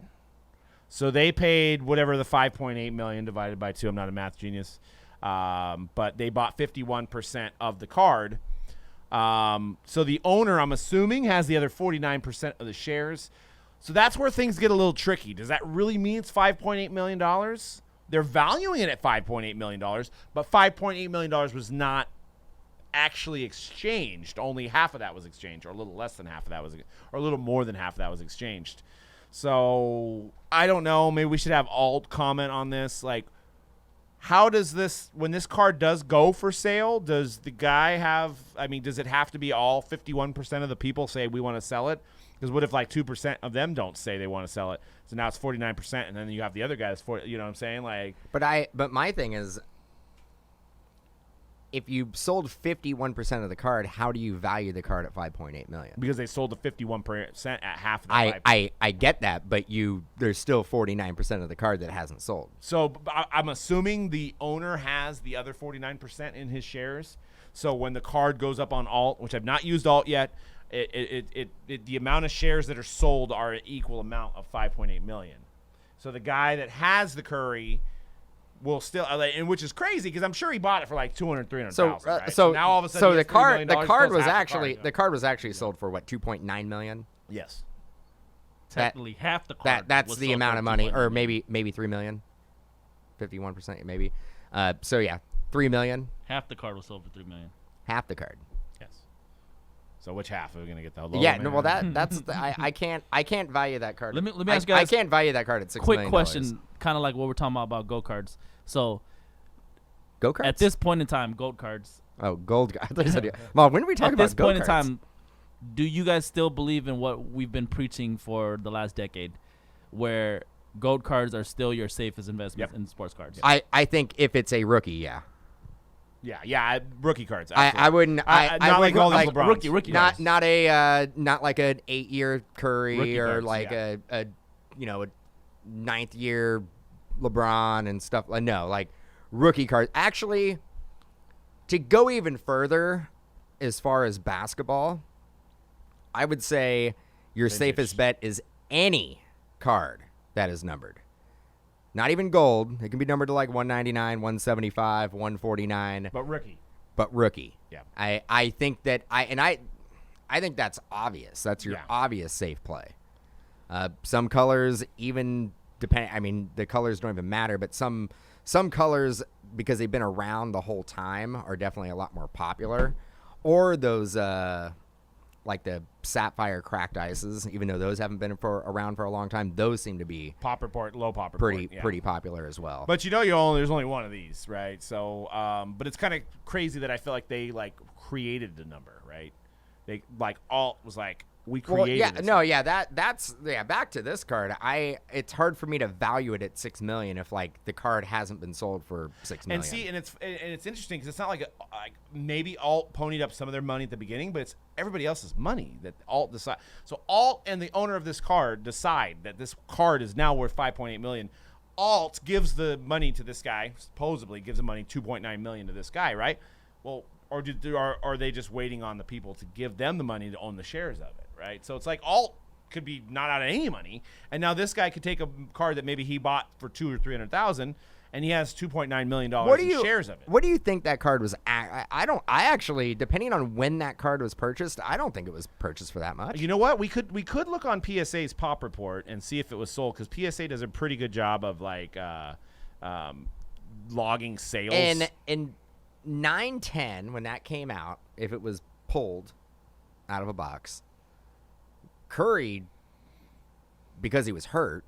So they paid whatever the $5.8 million divided by 2. I'm not a math genius. But they bought 51% of the card. So the owner, I'm assuming, has the other 49% of the shares. So that's where things get a little tricky. Does that really mean it's $5.8 million? They're valuing it at $5.8 million, but $5.8 million was not actually exchanged. Only half of that was exchanged, or a little less than half of that was, or a little more than half of that was exchanged. So I don't know. Maybe we should have Alt comment on this. Like, how does this, when this card does go for sale, does the guy have, does it have to be all 51% of the people say we want to sell it? Because what if like 2% of them don't say they want to sell it? So now it's 49%, and then you have the other guy that's 40. You know what I'm saying? Like, But my thing is, if you sold 51% of the card, how do you value the card at $5.8 million? because they sold the 51% at half of the I get that, but there's still 49% of the card that hasn't sold. So I'm assuming the owner has the other 49% in his shares. So when the card goes up on Alt, which I've not used Alt yet, the amount of shares that are sold are an equal amount of 5.8 million. So the guy that has the Curry will still, and which is crazy because I'm sure he bought it for like 200,000, 300,000. Right? So now all of a sudden, so he the has $3 million card plus was half actually the the card was actually sold for what, 2.9 million? Yes. Technically, half the card. That's was the sold amount for of money, 2.9 or million. maybe 3 million, 51% maybe. So yeah, 3 million, Half the card was sold for $3 million. half the card. Yes. So which half are we gonna get the low? Yeah, no, well that's I can't value that card. Let me ask you guys I can't value that card at $6 Quick million. question, kind of like what we're talking about go cards. So Go cards? at this point in time, gold cards. Oh, gold. I thought you said, Mom, when did we talk At about this go point in cards? time, do you guys still believe in what we've been preaching for the last decade, where gold cards are still your safest investment in sports cards? I think if it's a rookie, yeah. Yeah, rookie cards. I wouldn't. not I like wouldn't all these like LeBrons. rookie not cards. not like an 8-year Curry Rookie or cards, like a 9th year LeBron and stuff. No, like rookie cards. Actually, to go even further, as far as basketball, I would say your safest bet is any card that is numbered. Not even gold. It can be numbered to like 199, 175, 149. But rookie. But rookie. Yeah. I think that I think that's obvious. That's your obvious safe play. Some colors even depend. I mean, the colors don't even matter. But some colors, because they've been around the whole time, are definitely a lot more popular. Or those like the sapphire cracked ices, even though those haven't been around for a long time, those seem to be Pop report, low pop report. pretty popular as well. But there's only one of these, right? So, but it's kind of crazy that I feel like they like created the number, right? They like Alt was like we created. That's back to this card. It's hard for me to value it at $6 million if like the card hasn't been sold for $6 million. And see, and it's interesting because it's not like maybe Alt ponied up some of their money at the beginning, but it's everybody else's money that Alt decide. So Alt and the owner of this card decide that this card is now worth $5.8 million. Alt gives the money to this guy, supposedly gives the money $2.9 million to this guy, right? Well, or are they just waiting on the people to give them the money to own the shares of it, right? So it's like Alt could be not out of any money, and now this guy could take a card that maybe he bought for $200,000 or $300,000, and he has $2.9 million in shares of it. What do you think that card was? I actually, depending on when that card was purchased, I don't think it was purchased for that much. You know what? We could look on PSA's pop report and see if it was sold, because PSA does a pretty good job of like logging sales. And 910 when that came out, if it was pulled out of a box, Curry, because he was hurt,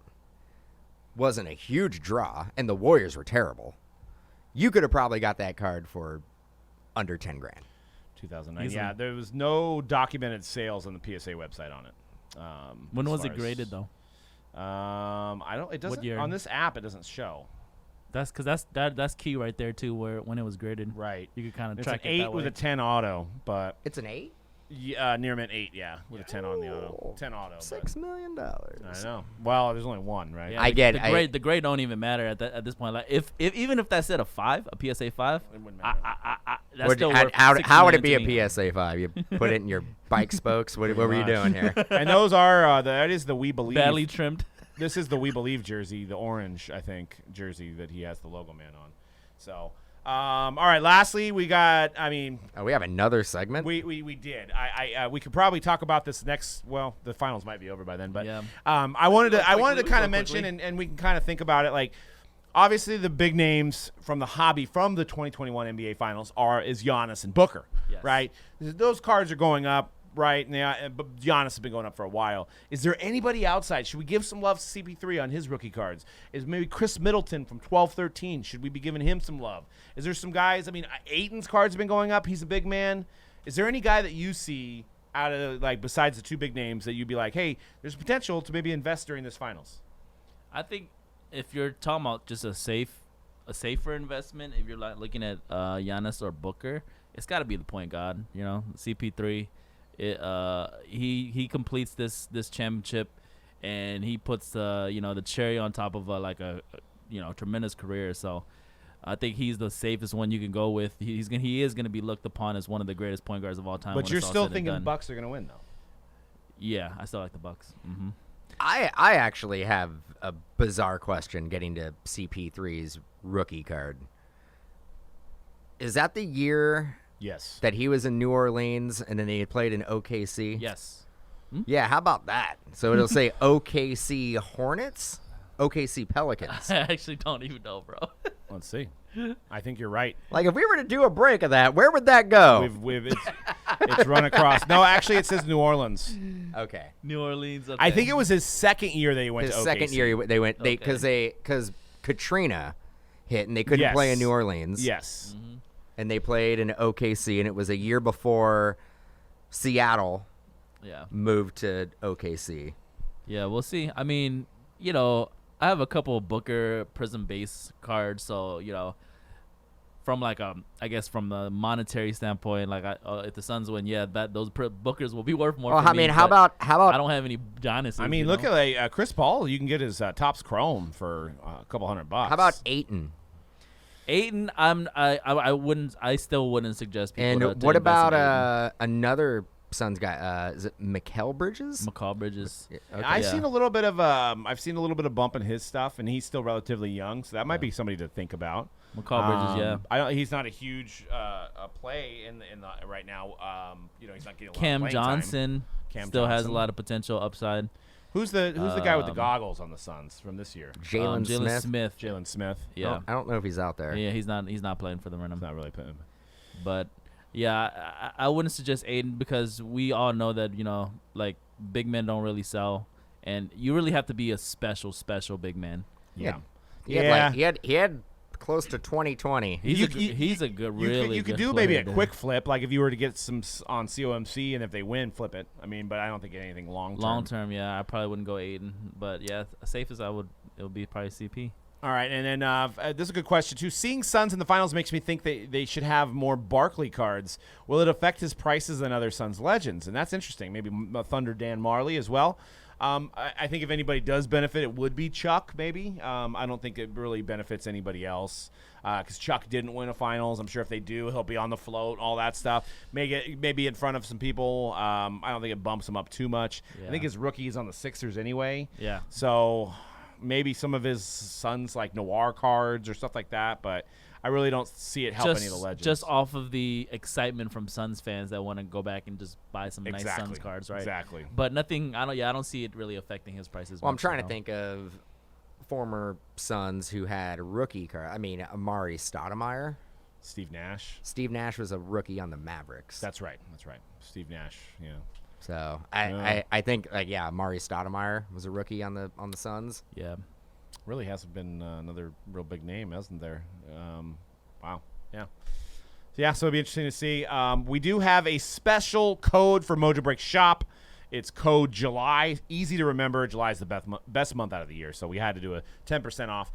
wasn't a huge draw, and the Warriors were terrible. You could have probably got that card for under 10 grand. 2009. Easily. Yeah, there was no documented sales on the PSA website on it. When as was far it graded as- though? I don't. It doesn't year? on this app. It doesn't show. That's because that's key right there too. Where when it was graded, Right. you could kind of It's track an it 8 that with way. a 10 auto, but It's an 8? near mint 8. Yeah, with a 10 on the auto. 10 auto. but- $6 million. I know. Well, there's only one, right? Yeah, I the- get- the I- grade. The grade don't even matter at this point. Like if even if that said a 5, a PSA 5, It wouldn't matter. that's Would- still how, worth how, 6 how would it million be to a me. PSA 5? You put it in your bike spokes? What were you much. doing here? And those are that is the We Believe. Badly trimmed. This is the We Believe jersey, the orange, I think, jersey that he has the Logoman on. So, all right. Lastly, we got. I mean, Oh, we have another segment? we did. We could probably talk about this next. Well, the finals might be over by then, but Yeah. I wanted to quickly, kind go of mention, quickly. and we can kind of think about it. Like, obviously, the big names from the hobby from the 2021 NBA Finals is Giannis and Booker, Yes. right? Those cards are going up. Right, but Giannis has been going up for a while. Is there anybody outside? Should we give some love to CP3 on his rookie cards? Is maybe Chris Middleton from 12-13? Should we be giving him some love? Is there some guys? I mean, Ayton's cards have been going up. He's a big man. Is there any guy that you see out of like besides the two big names that you'd be like, hey, there's potential to maybe invest during this finals? I think if you're talking about just a safer investment, if you're like looking at Giannis or Booker, it's got to be the point guard. You know, CP3. He completes this championship, and he puts the cherry on top of a tremendous career. So I think he's the safest one you can go with. He is gonna be looked upon as one of the greatest point guards of all time. But when you're it's all still said and thinking done. Bucks are going to win, though. Yeah, I still like the Bucks. Mm-hmm. I actually have a bizarre question getting to CP3's rookie card. Is that the year Yes. that he was in New Orleans and then he had played in OKC? Yes. Yeah, how about that? So it'll say OKC Hornets, OKC Pelicans. I actually don't even know, bro. Let's see. I think you're right. Like, if we were to do a break of that, where would that go? It's run across. No, actually, it says New Orleans. Okay. New Orleans. Okay. I think it was his second year that he went His to OKC. second year, they went Okay. because Katrina hit and they couldn't Yes. play in New Orleans. Yes. And they played in OKC, and it was a year before Seattle Yeah. moved to OKC. Yeah, we'll see. I mean, I have a couple of Booker Prism base cards, so from I guess from the monetary standpoint, if the Suns win, those Bookers will be worth more. Well, for I mean, me, how but about I don't have any Giannis. I mean, look at Chris Paul. You can get his Topps Chrome for a couple $100. how about Ayton? Ayton. I still wouldn't suggest people. And to what invest in about another Suns guy? Is it Mikal Bridges? Ayton. McCall Bridges? Okay. I've Yeah. seen a little bit of bump in his stuff, and he's still relatively young, so that might be somebody to think about. McCall Bridges, yeah. He's not a huge play in the right now. He's not getting a lot Cam of playing time. Johnson Cam still has a Johnson. lot of potential upside. Who's the guy with the goggles on the Suns from this year? Jalen Smith. Jalen Smith. Yeah. I don't know if he's out there. Yeah, he's not playing for the Renum. Not really putting. But yeah, I wouldn't suggest Aiden because we all know that big men don't really sell, and you really have to be a special big man. Yeah. He had close to 2020. He's a good, really. You could good do maybe a player, quick flip, like if you were to get some on COMC, and if they win, flip it. I mean, but I don't think anything long term. long term. Yeah, I probably wouldn't go Aiden, but yeah, safe as it would be probably CP. All right, and then this is a good question too. Seeing Suns in the finals makes me think they should have more Barkley cards. Will it affect his prices than other Suns legends? And that's interesting. Maybe Thunder Dan Marley as well. I think if anybody does benefit, it would be Chuck. Maybe. I don't think it really benefits anybody else because Chuck didn't win a finals. I'm sure if they do, he'll be on the float, all that stuff. Maybe in front of some people. I don't think it bumps him up too much. Yeah. I think his rookie is on the Sixers anyway. Yeah. So maybe some of his sons like Noir cards or stuff like that, but I really don't see it help any of the legends. Just off of the excitement from Suns fans that want to go back and just buy some nice Suns cards, right? Exactly. But nothing. I don't see it really affecting his prices. Well, I'm much, trying to think of former Suns who had a rookie card. I mean, Amari Stoudemire. Steve Nash. Steve Nash was a rookie on the Mavericks. That's right. Steve Nash. Yeah. So Yeah. I think Mari Stoudemire was a rookie on the Suns. Yeah. Really hasn't been another real big name, hasn't there? Wow. Yeah. Yeah, so it'll be interesting to see. We do have a special code for Mojobreak Shop. It's code July. Easy to remember. July is the best month out of the year, so we had to do a 10% off.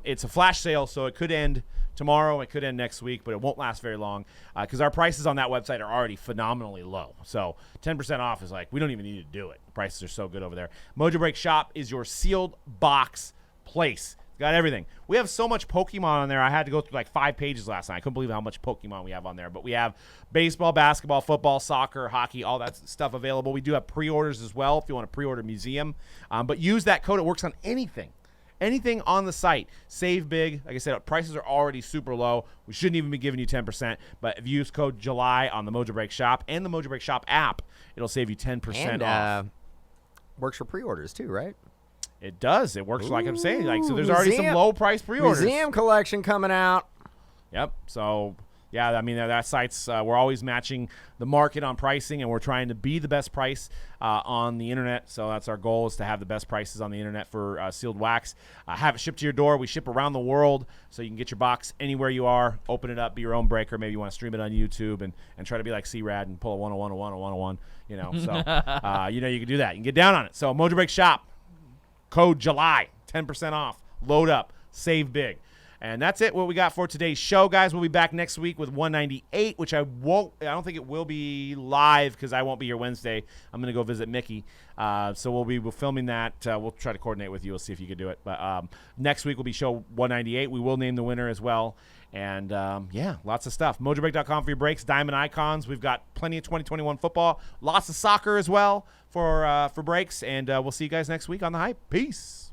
It's a flash sale, so it could end tomorrow. It could end next week, but it won't last very long because our prices on that website are already phenomenally low. So 10% off is like we don't even need to do it. The prices are so good over there. Mojobreak Shop is your sealed box place. Got everything. We have so much Pokemon on there. I had to go through like 5 pages last night. I couldn't believe how much Pokemon we have on there. But we have baseball, basketball, football, soccer, hockey, all that stuff available. We do have pre-orders as well if you want to pre-order Museum. But use that code. It works on anything. Anything on the site. Save big. Like I said, prices are already super low. We shouldn't even be giving you 10%. But if you use code July on the Mojobreak Shop and the Mojobreak Shop app, it'll save you 10% off. Works for pre-orders too, right? It does. It works like I'm saying. Like so, there's Museum, already some low price pre-orders. Museum collection coming out. Yep. So yeah, I mean that site's we're always matching the market on pricing, and we're trying to be the best price on the internet. So that's our goal, is to have the best prices on the internet for sealed wax. Have it shipped to your door. We ship around the world, so you can get your box anywhere you are. Open it up, be your own breaker. Maybe you want to stream it on YouTube and try to be like C-Rad and pull a 101, a 101. You know, so you can do that. You can get down on it. So Mojobreak Shop. Code July, 10% off. Load up. Save big. And that's it, what we got for today's show, guys. We'll be back next week with 198, which I don't think it will be live because I won't be here Wednesday. I'm going to go visit Mickey. So we'll be filming that. We'll try to coordinate with you. We'll see if you can do it. But next week will be show 198. We will name the winner as well. And, lots of stuff. Mojobreak.com for your breaks. Diamond Icons. We've got plenty of 2021 football. Lots of soccer as well for breaks. And we'll see you guys next week on The Hype. Peace.